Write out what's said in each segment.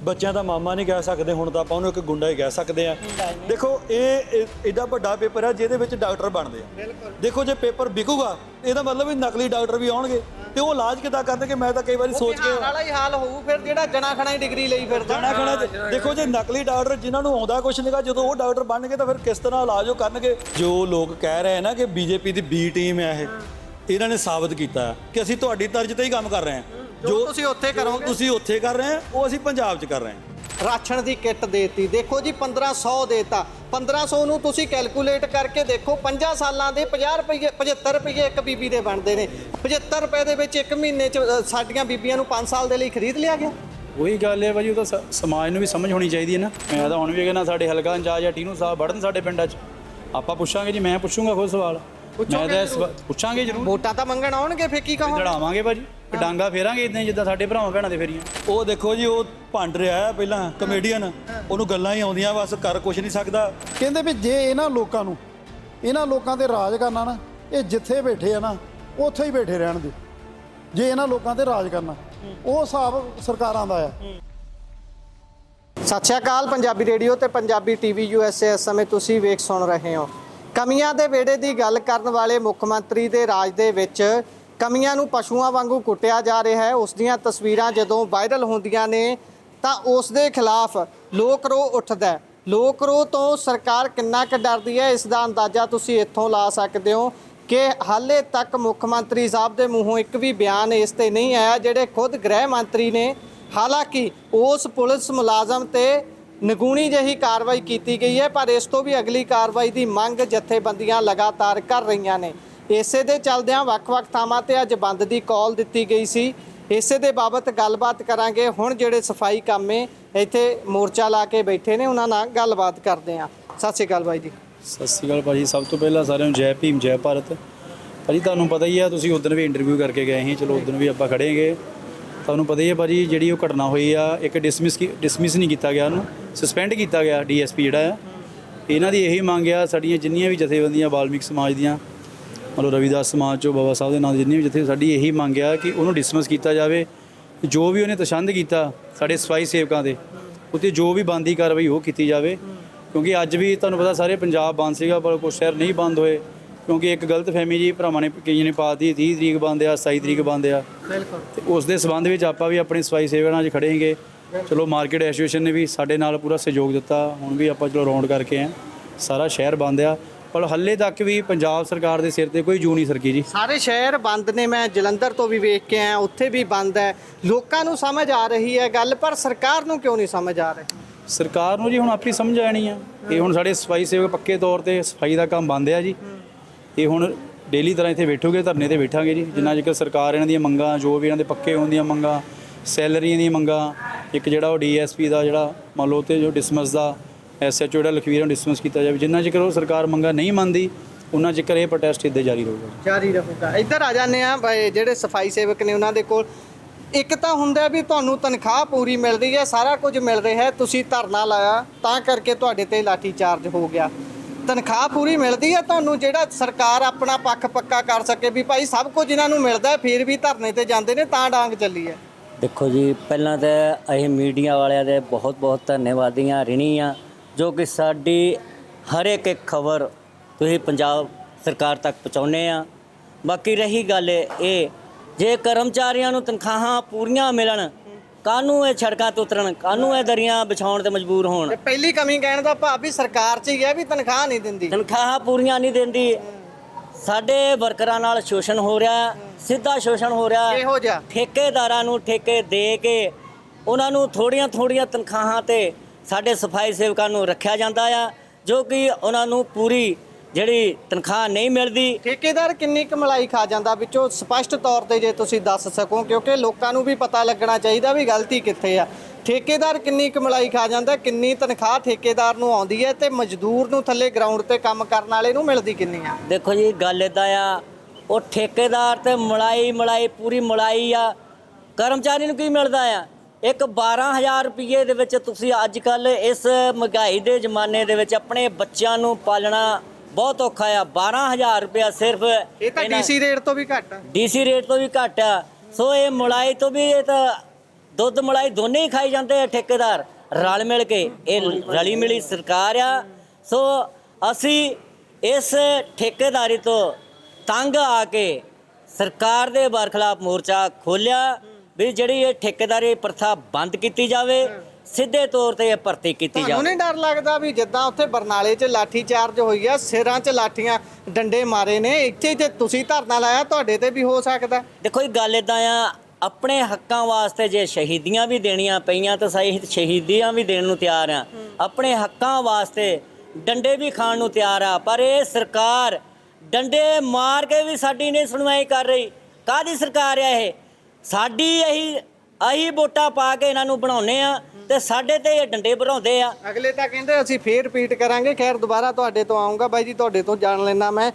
ਬੱਚਿਆਂ ਦਾ ਮਾਮਾ ਨਹੀਂ ਕਹਿ ਸਕਦੇ, ਹੁਣ ਤਾਂ ਆਪਾਂ ਉਹਨੂੰ ਇੱਕ ਗੁੰਡਾ ਹੀ ਕਹਿ ਸਕਦੇ ਆ। ਦੇਖੋ ਇਹ ਐਡਾ ਵੱਡਾ ਪੇਪਰ ਹੈ ਜਿਹਦੇ ਵਿੱਚ ਡਾਕਟਰ ਬਣਦੇ ਆ। ਦੇਖੋ ਜੇ ਪੇਪਰ ਵਿਕੂਗਾ ਇਹਦਾ ਮਤਲਬ ਵੀ ਨਕਲੀ ਡਾਕਟਰ ਵੀ ਆਉਣਗੇ ਤੇ ਉਹ ਇਲਾਜ ਕਿੱਦਾਂ ਕਰਨਗੇ। ਮੈਂ ਤਾਂ ਕਈ ਵਾਰੀ ਸੋਚ ਕੇ ਵਾਲਾ ਹੀ ਹਾਲ ਹੋਊ ਫਿਰ ਜਿਹੜਾ ਜਣਾ ਖਣਾ ਹੀ ਡਿਗਰੀ ਲਈ ਫਿਰਦਾ। ਜਣਾ ਖਣਾ ਦੇਖੋ ਜੇ ਨਕਲੀ ਡਾਕਟਰ ਜਿਨ੍ਹਾਂ ਨੂੰ ਆਉਂਦਾ ਕੁਛ ਨਹੀਂਗਾ, ਜਦੋਂ ਉਹ ਡਾਕਟਰ ਬਣਨਗੇ ਤਾਂ ਫਿਰ ਕਿਸ ਤਰ੍ਹਾਂ ਇਲਾਜ ਉਹ ਕਰਨਗੇ। ਜੋ ਲੋਕ ਕਹਿ ਰਹੇ ਨਾ ਕਿ ਬੀਜੇਪੀ ਦੀ ਬੀ ਟੀਮ ਹੈ, ਇਹਨਾਂ ਨੇ ਸਾਬਤ ਕੀਤਾ ਕਿ ਅਸੀਂ ਤੁਹਾਡੀ ਤਰਜ਼ ਤੇ ਹੀ ਕੰਮ ਕਰ ਰਹੇ ਹਾਂ। ਜੋ ਤੁਸੀਂ ਉੱਥੇ ਕਰੋਗੇ, ਤੁਸੀਂ ਉੱਥੇ ਕਰ ਰਹੇ ਆ, ਉਹ ਅਸੀਂ ਪੰਜਾਬ 'ਚ ਕਰ ਰਹੇ ਹਾਂ। ਰਾਸ਼ਨ ਦੀ ਕਿੱਟ ਦੇਤੀ, ਦੇਖੋ ਜੀ 1500 ਦੇਤਾ। 1500 ਨੂੰ ਤੁਸੀਂ ਕੈਲਕੂਲੇਟ ਕਰਕੇ ਦੇਖੋ 5 ਸਾਲਾਂ ਦੇ 50 ਰੁਪਏ 75 ਰੁਪਏ ਇੱਕ ਬੀਬੀ ਦੇ ਬਣਦੇ ਨੇ। 75 ਰੁਪਏ ਦੇ ਵਿੱਚ ਇੱਕ ਮਹੀਨੇ 'ਚ ਸਾਡੀਆਂ ਬੀਬੀਆਂ ਨੂੰ 5 ਸਾਲ ਦੇ ਲਈ ਖਰੀਦ ਲਿਆ ਗਿਆ। ਉਹੀ ਗੱਲ ਹੈ ਭਾਜੀ, ਉਹ ਤਾਂ ਸਮਾਜ ਨੂੰ ਵੀ ਸਮਝ ਹੋਣੀ ਚਾਹੀਦੀ ਹੈ ਨਾ। ਮੈਂ ਤਾਂ ਹੁਣ ਵੀ ਕਹਿੰਦਾ ਸਾਡੇ ਹਲਕਾ ਇੰਚਾਰਜ ਜਾਂ ਟੀਨੂ ਸਾਹਿਬ ਵੜਨ ਸਾਡੇ ਪਿੰਡਾਂ 'ਚ, ਆਪਾਂ ਪੁੱਛਾਂਗੇ ਜੀ। ਮੈਂ ਪੁੱਛੂੰਗਾ ਖੁਦ ਸਵਾਲ, ਮੈਂ ਤਾਂ ਪੁੱਛਾਂਗੇ ਜ਼ਰੂਰ। ਵੋਟਾਂ ਤਾਂ ਮੰਗਣ ਆਉਣਗੇ, ਫਿਰ ਕੀ ਕਹੋ? ਲੜਾਵਾਂਗੇ ਭਾਜੀ, ਡਾਂਗਾ ਫੇਰਾਂਗੇ ਇਦਾਂ ਜਿੱਦਾਂ ਸਾਡੇ ਭਰਾਵਾਂ ਭੈਣਾਂ ਦੇ ਫੇਰੀਆਂ। ਉਹ ਦੇਖੋ ਜੀ ਉਹ ਭੰਡ ਰਿਹਾ ਹੈ ਪਹਿਲਾਂ ਕਮੇਡੀਅਨ, ਉਹਨੂੰ ਗੱਲਾਂ ਹੀ ਆਉਂਦੀਆਂ ਬਸ, ਕਰ ਕੁਛ ਨਹੀਂ ਸਕਦਾ। ਕਹਿੰਦੇ ਵੀ ਜੇ ਇਹਨਾਂ ਲੋਕਾਂ ਤੇ ਰਾਜ ਕਰਨਾ ਨਾ, ਇਹ ਜਿੱਥੇ ਬੈਠੇ ਆ ਨਾ ਉੱਥੇ ਹੀ ਬੈਠੇ ਰਹਿਣਗੇ। ਜੇ ਇਹਨਾਂ ਲੋਕਾਂ ਤੇ ਰਾਜ ਕਰਨਾ, ਉਹ ਹਿਸਾਬ ਸਰਕਾਰਾਂ ਦਾ ਆ। ਸਤਿ ਸ਼੍ਰੀ ਅਕਾਲ। ਪੰਜਾਬੀ ਰੇਡੀਓ ਤੇ ਪੰਜਾਬੀ ਟੀਵੀ USA ਇਸ ਸਮੇਂ ਤੁਸੀਂ ਵੇਖ ਸੁਣ ਰਹੇ ਹੋ। ਕਮੀਆਂ ਦੇ ਵਿਹੜੇ ਦੀ ਗੱਲ ਕਰਨ ਵਾਲੇ ਮੁੱਖ ਮੰਤਰੀ ਦੇ ਰਾਜ ਦੇ ਵਿੱਚ ਕਮੀਆਂ ਨੂੰ ਪਸ਼ੂਆਂ ਵਾਂਗੂ ਕੁੱਟਿਆ ਜਾ ਰਿਹਾ ਹੈ। ਉਸ ਦੀਆਂ ਤਸਵੀਰਾਂ ਜਦੋਂ ਵਾਇਰਲ ਹੁੰਦੀਆਂ ਨੇ ਤਾਂ ਉਸ ਦੇ ਖਿਲਾਫ ਲੋਕ ਰੋਹ ਉੱਠਦਾ ਹੈ। ਲੋਕ ਰੋਹ ਤੋਂ ਸਰਕਾਰ ਕਿੰਨਾ ਕੁ ਡਰਦੀ ਹੈ, ਇਸ ਦਾ ਅੰਦਾਜ਼ਾ ਤੁਸੀਂ ਇੱਥੋਂ ਲਾ ਸਕਦੇ ਹੋ ਕਿ ਹਾਲੇ ਤੱਕ ਮੁੱਖ ਮੰਤਰੀ ਸਾਹਿਬ ਦੇ ਮੂੰਹੋਂ ਇੱਕ ਵੀ ਬਿਆਨ ਇਸ ਤੇ ਨਹੀਂ ਆਇਆ, ਜਿਹੜੇ ਖੁਦ ਗ੍ਰਹਿ ਮੰਤਰੀ ਨੇ। ਹਾਲਾਂਕਿ ਉਸ ਪੁਲਿਸ ਮੁਲਾਜ਼ਮ ਤੇ ਨਿਗੂਣੀ ਜਿਹੀ ਕਾਰਵਾਈ ਕੀਤੀ ਗਈ ਹੈ, ਪਰ ਇਸ ਤੋਂ ਵੀ ਅਗਲੀ ਕਾਰਵਾਈ ਦੀ ਮੰਗ ਜਥੇਬੰਦੀਆਂ ਲਗਾਤਾਰ ਕਰ ਰਹੀਆਂ ਨੇ। ਇਸੇ ਦੇ ਚੱਲਦਿਆਂ ਵੱਖ-ਵੱਖ ਥਾਵਾਂ ਤੇ ਅੱਜ ਬੰਦ ਦੀ ਕਾਲ ਦਿੱਤੀ ਗਈ ਸੀ। ਇਸੇ ਦੇ ਬਾਬਤ ਗੱਲਬਾਤ ਕਰਾਂਗੇ। ਹੁਣ ਜਿਹੜੇ ਸਫਾਈ ਕਾਮੇ ਇੱਥੇ ਮੋਰਚਾ ਲਾ ਕੇ ਬੈਠੇ ਨੇ ਉਹਨਾਂ ਨਾਲ ਗੱਲਬਾਤ ਕਰਦੇ ਹਾਂ। ਸਤਿ ਸ਼੍ਰੀ ਅਕਾਲ ਬਾਈ ਜੀ। ਸਤਿ ਸ਼੍ਰੀ ਅਕਾਲ ਭਾਜੀ। ਸਭ ਤੋਂ ਪਹਿਲਾਂ ਸਾਰਿਆਂ ਨੂੰ ਜੈ ਭੀਮ ਜੈ ਭਾਰਤ। ਭਾਜੀ ਤੁਹਾਨੂੰ ਪਤਾ ਹੀ ਆ, ਤੁਸੀਂ ਉਦੋਂ ਵੀ ਇੰਟਰਵਿਊ ਕਰਕੇ ਗਏ ਸੀ, ਚਲੋ ਉਦੋਂ ਵੀ ਆਪਾਂ ਖੜੇਂਗੇ। ਤੁਹਾਨੂੰ ਪਤਾ ਹੀ ਹੈ ਭਾਜੀ, ਜਿਹੜੀ ਉਹ ਘਟਨਾ ਹੋਈ ਆ, ਇੱਕ ਡਿਸਮਿਸ ਨਹੀਂ ਕੀਤਾ ਗਿਆ, ਉਹਨੂੰ ਸਸਪੈਂਡ ਕੀਤਾ ਗਿਆ। DSP ਜਿਹੜਾ ਆ, ਇਹਨਾਂ ਦੀ ਇਹੀ ਮੰਗ ਆ, ਸਾਡੀਆਂ ਜਿੰਨੀਆਂ ਵੀ ਜਥੇਬੰਦੀਆਂ ਵਾਲਮੀਕ ਸਮਾਜ ਦੀਆਂ, ਮਤਲਬ ਰਵਿਦਾਸ ਸਮਾਜ 'ਚੋਂ ਬਾਬਾ ਸਾਹਿਬ ਦੇ ਨਾਂ ਜਿੰਨੀ ਵੀ ਜਥੇ, ਸਾਡੀ ਇਹੀ ਮੰਗ ਆ ਕਿ ਉਹਨੂੰ ਡਿਸਮਿਸ ਕੀਤਾ ਜਾਵੇ। ਜੋ ਵੀ ਉਹਨੇ ਤਸ਼ੰਦ ਕੀਤਾ ਸਾਡੇ ਸਫਾਈ ਸੇਵਕਾਂ ਦੇ ਉੱਤੇ, ਜੋ ਵੀ ਬਣਦੀ ਕਾਰਵਾਈ ਉਹ ਕੀਤੀ ਜਾਵੇ। ਕਿਉਂਕਿ ਅੱਜ ਵੀ ਤੁਹਾਨੂੰ ਪਤਾ ਸਾਰੇ ਪੰਜਾਬ ਬੰਦ ਸੀਗਾ, ਪਰ ਕੁਛ ਸ਼ਹਿਰ ਨਹੀਂ ਬੰਦ ਹੋਏ, ਕਿਉਂਕਿ ਇੱਕ ਗਲਤ ਫਹਿਮੀ ਜੀ ਭਰਾਵਾਂ ਨੇ ਕਈਆਂ ਨੇ ਪਾ ਦਿੱਤੀ 30 ਤਰੀਕ ਬੰਦ ਆ, 27 ਤਰੀਕ ਬੰਦ ਆ। ਬਿਲਕੁਲ। ਤੇ ਉਸ ਦੇ ਸੰਬੰਧ ਵਿੱਚ ਆਪਾਂ ਵੀ ਆਪਣੇ ਸਫਾਈ ਸੇਵਕਾਂ ਨਾਲ ਖੜੇ ਹੈਗੇ। ਚਲੋ ਮਾਰਕੀਟ ਐਸੋਸੀਏਸ਼ਨ ਨੇ ਵੀ ਸਾਡੇ ਨਾਲ ਪੂਰਾ ਸਹਿਯੋਗ ਦਿੱਤਾ। ਹੁਣ ਵੀ ਆਪਾਂ ਚਲੋ ਰਾਉਂਡ ਕਰਕੇ ਆ, ਸਾਰਾ ਸ਼ਹਿਰ ਬੰਦ ਆ, ਪਰ ਹਾਲੇ ਤੱਕ ਵੀ ਪੰਜਾਬ ਸਰਕਾਰ ਦੇ ਸਿਰ ਤੇ ਕੋਈ ਜੂ ਨਹੀਂ ਸਰਕੀ ਜੀ। ਸਾਰੇ ਸ਼ਹਿਰ ਬੰਦ ਨੇ। ਮੈਂ ਜਲੰਧਰ ਤੋਂ ਵੀ ਵੇਖ ਕੇ ਆਇਆ, ਉੱਥੇ ਵੀ ਬੰਦ ਹੈ। ਲੋਕਾਂ ਨੂੰ ਸਮਝ ਆ ਰਹੀ ਹੈ ਗੱਲ, ਪਰ ਸਰਕਾਰ ਨੂੰ ਕਿਉਂ ਨਹੀਂ ਸਮਝ ਆ ਰਹੀ? ਸਰਕਾਰ ਨੂੰ ਜੀ ਹੁਣ ਆਪਣੀ ਸਮਝ ਆਣੀ ਆ। ਇਹ ਹੁਣ ਸਾਡੇ ਸਫਾਈ ਸੇਵਕ ਪੱਕੇ ਤੌਰ ਤੇ ਸਫਾਈ ਦਾ ਕੰਮ ਬੰਦ ਆ ਜੀ। ਇਹ ਹੁਣ ਡੇਲੀ ਤਰ੍ਹਾਂ ਇੱਥੇ ਬੈਠੋਗੇ, ਧਰਨੇ ਤੇ ਬੈਠਾਂਗੇ ਜੀ, ਜਿੰਨਾ ਚਿਰ ਸਰਕਾਰ ਇਹਨਾਂ ਦੀਆਂ ਮੰਗਾਂ, ਜੋ ਵੀ ਇਹਨਾਂ ਦੇ ਪੱਕੇ ਹੋਣ ਦੀਆਂ ਮੰਗਾਂ, ਸੈਲਰੀਆਂ ਦੀਆਂ ਮੰਗਾਂ, ਇੱਕ ਜਿਹੜਾ ਉਹ DSP ਦਾ ਜਿਹੜਾ ਮੰਨ ਲਓ ਤੇ ਜੋ ਡਿਸਮਿਸ ਦਾ SHO ਜਿਹੜਾ ਲਖਵੀਰ ਨੂੰ ਡਿਸਮਿਸ ਕੀਤਾ ਜਾਵੇ, ਜਿੰਨਾ ਚਿਰ ਉਹ ਸਰਕਾਰ ਮੰਗਾਂ ਨਹੀਂ ਮੰਨਦੀ ਉਹਨਾਂ ਚਿਰ ਇਹ ਪ੍ਰੋਟੈਸਟ ਇੱਦਾਂ ਜਾਰੀ ਰਹੂਗਾ। ਇੱਧਰ ਆ ਜਾਂਦੇ ਆ ਜਿਹੜੇ ਸਫਾਈ ਸੇਵਕ ਨੇ, ਉਹਨਾਂ ਦੇ ਕੋਲ ਇੱਕ ਤਾਂ ਹੁੰਦਾ ਵੀ ਤੁਹਾਨੂੰ ਤਨਖਾਹ ਪੂਰੀ ਮਿਲ ਰਹੀ ਹੈ, ਸਾਰਾ ਕੁਝ ਮਿਲ ਰਿਹਾ ਹੈ, ਤੁਸੀਂ ਧਰਨਾ ਲਾਇਆ ਤਾਂ ਕਰਕੇ ਤੁਹਾਡੇ ਤੇ ਲਾਠੀ ਚਾਰਜ ਹੋ ਗਿਆ। ਤਨਖਾਹ ਪੂਰੀ ਮਿਲਦੀ ਹੈ ਤੁਹਾਨੂੰ, ਜਿਹੜਾ ਸਰਕਾਰ ਆਪਣਾ ਪੱਖ ਪੱਕਾ ਕਰ ਸਕੇ ਵੀ ਭਾਈ ਸਭ ਕੁਝ ਇਹਨਾਂ ਨੂੰ ਮਿਲਦਾ, ਫਿਰ ਵੀ ਧਰਨੇ ਤੇ ਜਾਂਦੇ ਨੇ, ਤਾਂ ਡਾਂਗ ਚੱਲੀ ਹੈ। ਦੇਖੋ ਜੀ, ਪਹਿਲਾਂ ਤਾਂ ਅਸੀਂ ਮੀਡੀਆ ਵਾਲਿਆਂ ਦੇ ਬਹੁਤ ਬਹੁਤ ਧੰਨਵਾਦੀਆਂ ਰਿਣੀ ਆ, ਜੋ ਕਿ ਸਾਡੀ ਹਰ ਇੱਕ ਖਬਰ ਤੁਸੀਂ ਪੰਜਾਬ ਸਰਕਾਰ ਤੱਕ ਪਹੁੰਚਾਉਂਦੇ ਆ। ਬਾਕੀ ਰਹੀ ਗੱਲ ਇਹ, ਜੇ ਕਰਮਚਾਰੀਆਂ ਨੂੰ ਤਨਖਾਹਾਂ ਪੂਰੀਆਂ ਮਿਲਣ, ਕਾਹਨੂੰ ਇਹ ਸੜਕਾਂ ਤੇ ਉਤਰਨ, ਕਾਹਨੂੰ ਇਹ ਦਰੀਆਂ ਵਿਛਾਉਣ ਤੇ ਮਜਬੂਰ ਹੋਣ। ਪਹਿਲੀ ਕਮੀ ਕਹਿਣ ਦਾ ਭਾਵ ਵੀ ਸਰਕਾਰ 'ਚ ਹੀ ਹੈ ਵੀ ਤਨਖਾਹ ਨਹੀਂ ਦਿੰਦੀ, ਤਨਖਾਹਾਂ ਪੂਰੀਆਂ ਨਹੀਂ ਦਿੰਦੀ। ਸਾਡੇ ਵਰਕਰਾਂ ਨਾਲ ਸ਼ੋਸ਼ਣ ਹੋ ਰਿਹਾ, ਸਿੱਧਾ ਸ਼ੋਸ਼ਣ ਹੋ ਰਿਹਾ। ਇਹੋ ਜਿਹਾ ਠੇਕੇਦਾਰਾਂ ਨੂੰ ਠੇਕੇ ਦੇ ਕੇ ਉਹਨਾਂ ਨੂੰ ਥੋੜੀਆਂ ਥੋੜੀਆਂ ਤਨਖਾਹਾਂ ਤੇ ਸਾਡੇ ਸਫਾਈ ਸੇਵਕਾਂ ਨੂੰ ਰੱਖਿਆ ਜਾਂਦਾ ਆ, ਜੋ ਕਿ ਉਹਨਾਂ ਨੂੰ ਪੂਰੀ ਜਿਹੜੀ ਤਨਖਾਹ ਨਹੀਂ ਮਿਲਦੀ। ਠੇਕੇਦਾਰ ਕਿੰਨੀ ਕਮਲਾਈ ਖਾ ਜਾਂਦਾ ਵਿੱਚੋਂ, ਸਪਸ਼ਟ ਤੌਰ ਤੇ ਜੇ ਤੁਸੀਂ ਦੱਸ ਸਕੋ, ਕਿਉਂਕਿ ਲੋਕਾਂ ਨੂੰ ਵੀ ਪਤਾ ਲੱਗਣਾ ਚਾਹੀਦਾ ਵੀ ਗਲਤੀ ਕਿੱਥੇ ਆ। ਠੇਕੇਦਾਰ ਕਿੰਨੀ ਕਮਲਾਈ ਖਾ ਜਾਂਦਾ, ਕਿੰਨੀ ਤਨਖਾਹ ਠੇਕੇਦਾਰ ਨੂੰ ਆਉਂਦੀ ਹੈ ਤੇ ਮਜ਼ਦੂਰ ਨੂੰ ਥੱਲੇ ਗਰਾਊਂਡ ਤੇ ਕੰਮ ਕਰਨ ਵਾਲੇ ਨੂੰ ਮਿਲਦੀ ਕਿੰਨੀ ਆ? ਦੇਖੋ ਜੀ, ਗੱਲ ਇੱਦਾਂ ਆ, ਉਹ ਠੇਕੇਦਾਰ ਤੇ ਮਲਾਈ ਪੂਰੀ ਮਲਾਈ ਆ, ਕਰਮਚਾਰੀ ਨੂੰ ਕੀ ਮਿਲਦਾ ਆ? ਇੱਕ 12,000 ਰੁਪਏ ਦੇ ਵਿੱਚ ਤੁਸੀਂ ਅੱਜ ਕੱਲ੍ਹ ਇਸ ਮਹਿੰਗਾਈ ਦੇ ਜ਼ਮਾਨੇ ਦੇ ਵਿੱਚ ਆਪਣੇ ਬੱਚਿਆਂ ਨੂੰ ਪਾਲਣਾ ਬਹੁਤ ਔਖਾ ਆ। 12,000 ਰੁਪਇਆ ਸਿਰਫ ਇਹ ਤਾਂ DC ਰੇਟ ਤੋਂ ਵੀ ਘੱਟ ਆ। DC ਰੇਟ ਤੋਂ ਵੀ ਘੱਟ ਆ। ਸੋ ਇਹ ਮਲਾਈ ਤੋਂ ਵੀ, ਇਹ ਤਾਂ ਦੁੱਧ ਮਲਾਈ ਦੋਨੇ ਹੀ ਖਾਈ ਜਾਂਦੇ ਆ ਠੇਕੇਦਾਰ ਰਲ ਮਿਲ ਕੇ। ਇਹ ਰਲੀ ਮਿਲੀ ਸਰਕਾਰ ਆ। ਸੋ ਅਸੀਂ ਇਸ ਠੇਕੇਦਾਰੀ ਤੋਂ ਤੰਗ ਆ ਕੇ ਸਰਕਾਰ ਦੇ ਬਰਖਲਾਫ ਮੋਰਚਾ ਖੋਲ੍ਹਿਆ ਵੀ ਜਿਹੜੀ ਇਹ ਠੇਕੇਦਾਰੀ ਪ੍ਰਥਾ ਬੰਦ ਕੀਤੀ ਜਾਵੇ, ਸਿੱਧੇ ਤੌਰ ਤੇ ਇਹ ਭਰਤੀ ਕੀਤੀ ਤੁਹਾਨੂੰ ਜਾਵੇ। ਨਹੀਂ ਡਰ ਲੱਗਦਾ ਵੀ ਜਿੱਦਾਂ ਉੱਥੇ ਬਰਨਾਲੇ 'ਚ ਲਾਠੀ ਚਾਰਜ ਹੋਈ ਆ, ਸਿਰਾਂ 'ਚ ਲਾਠੀਆਂ ਡੰਡੇ ਮਾਰੇ ਨੇ, ਇੱਥੇ ਜੇ ਤੁਸੀਂ ਧਰਨਾ ਲਾਇਆ ਤੁਹਾਡੇ ਤੇ ਵੀ ਹੋ ਸਕਦਾ? ਦੇਖੋ ਇਹ ਗੱਲ ਇਦਾਂ ਆ, ਆਪਣੇ ਹੱਕਾਂ ਵਾਸਤੇ ਜੇ ਸ਼ਹੀਦੀਆਂ ਵੀ ਦੇਣੀਆਂ ਪਈਆਂ ਤਾਂ ਸਹੀ ਸ਼ਹੀਦੀਆਂ ਵੀ ਦੇਣ ਨੂੰ ਤਿਆਰ ਆ। ਆਪਣੇ ਹੱਕਾਂ ਵਾਸਤੇ ਡੰਡੇ ਵੀ ਖਾਣ ਨੂੰ ਤਿਆਰ ਆ। ਪਰ ਇਹ ਸਰਕਾਰ ਡੰਡੇ ਮਾਰ ਕੇ ਵੀ ਸਾਡੀ ਨਹੀਂ ਸੁਣਵਾਈ ਕਰ ਰਹੀ। ਕਾਹਦੀ ਸਰਕਾਰ ਆ ਇਹ? ਸਾਡੀ ਅਸੀਂ ਵੋਟਾਂ ਪਾ ਕੇ ਇਹਨਾਂ ਨੂੰ ਬਣਾਉਨੇ ਆ ਤੇ ਸਾਡੇ ਤੇ ਇਹ ਡੰਡੇ ਭਰਾਉਂਦੇ ਆ। ਅਗਲੇ ਤਾਂ ਕਹਿੰਦੇ ਅਸੀਂ ਫੇਰ ਰਿਪੀਟ ਕਰਾਂਗੇ। ਖੈਰ ਦੁਬਾਰਾ ਤੁਹਾਡੇ ਤੋਂ ਆਉਂਗਾ ਬਾਈ ਜੀ, ਤੁਹਾਡੇ ਤੋਂ ਜਾਣ ਲੈਣਾ ਮੈਂ।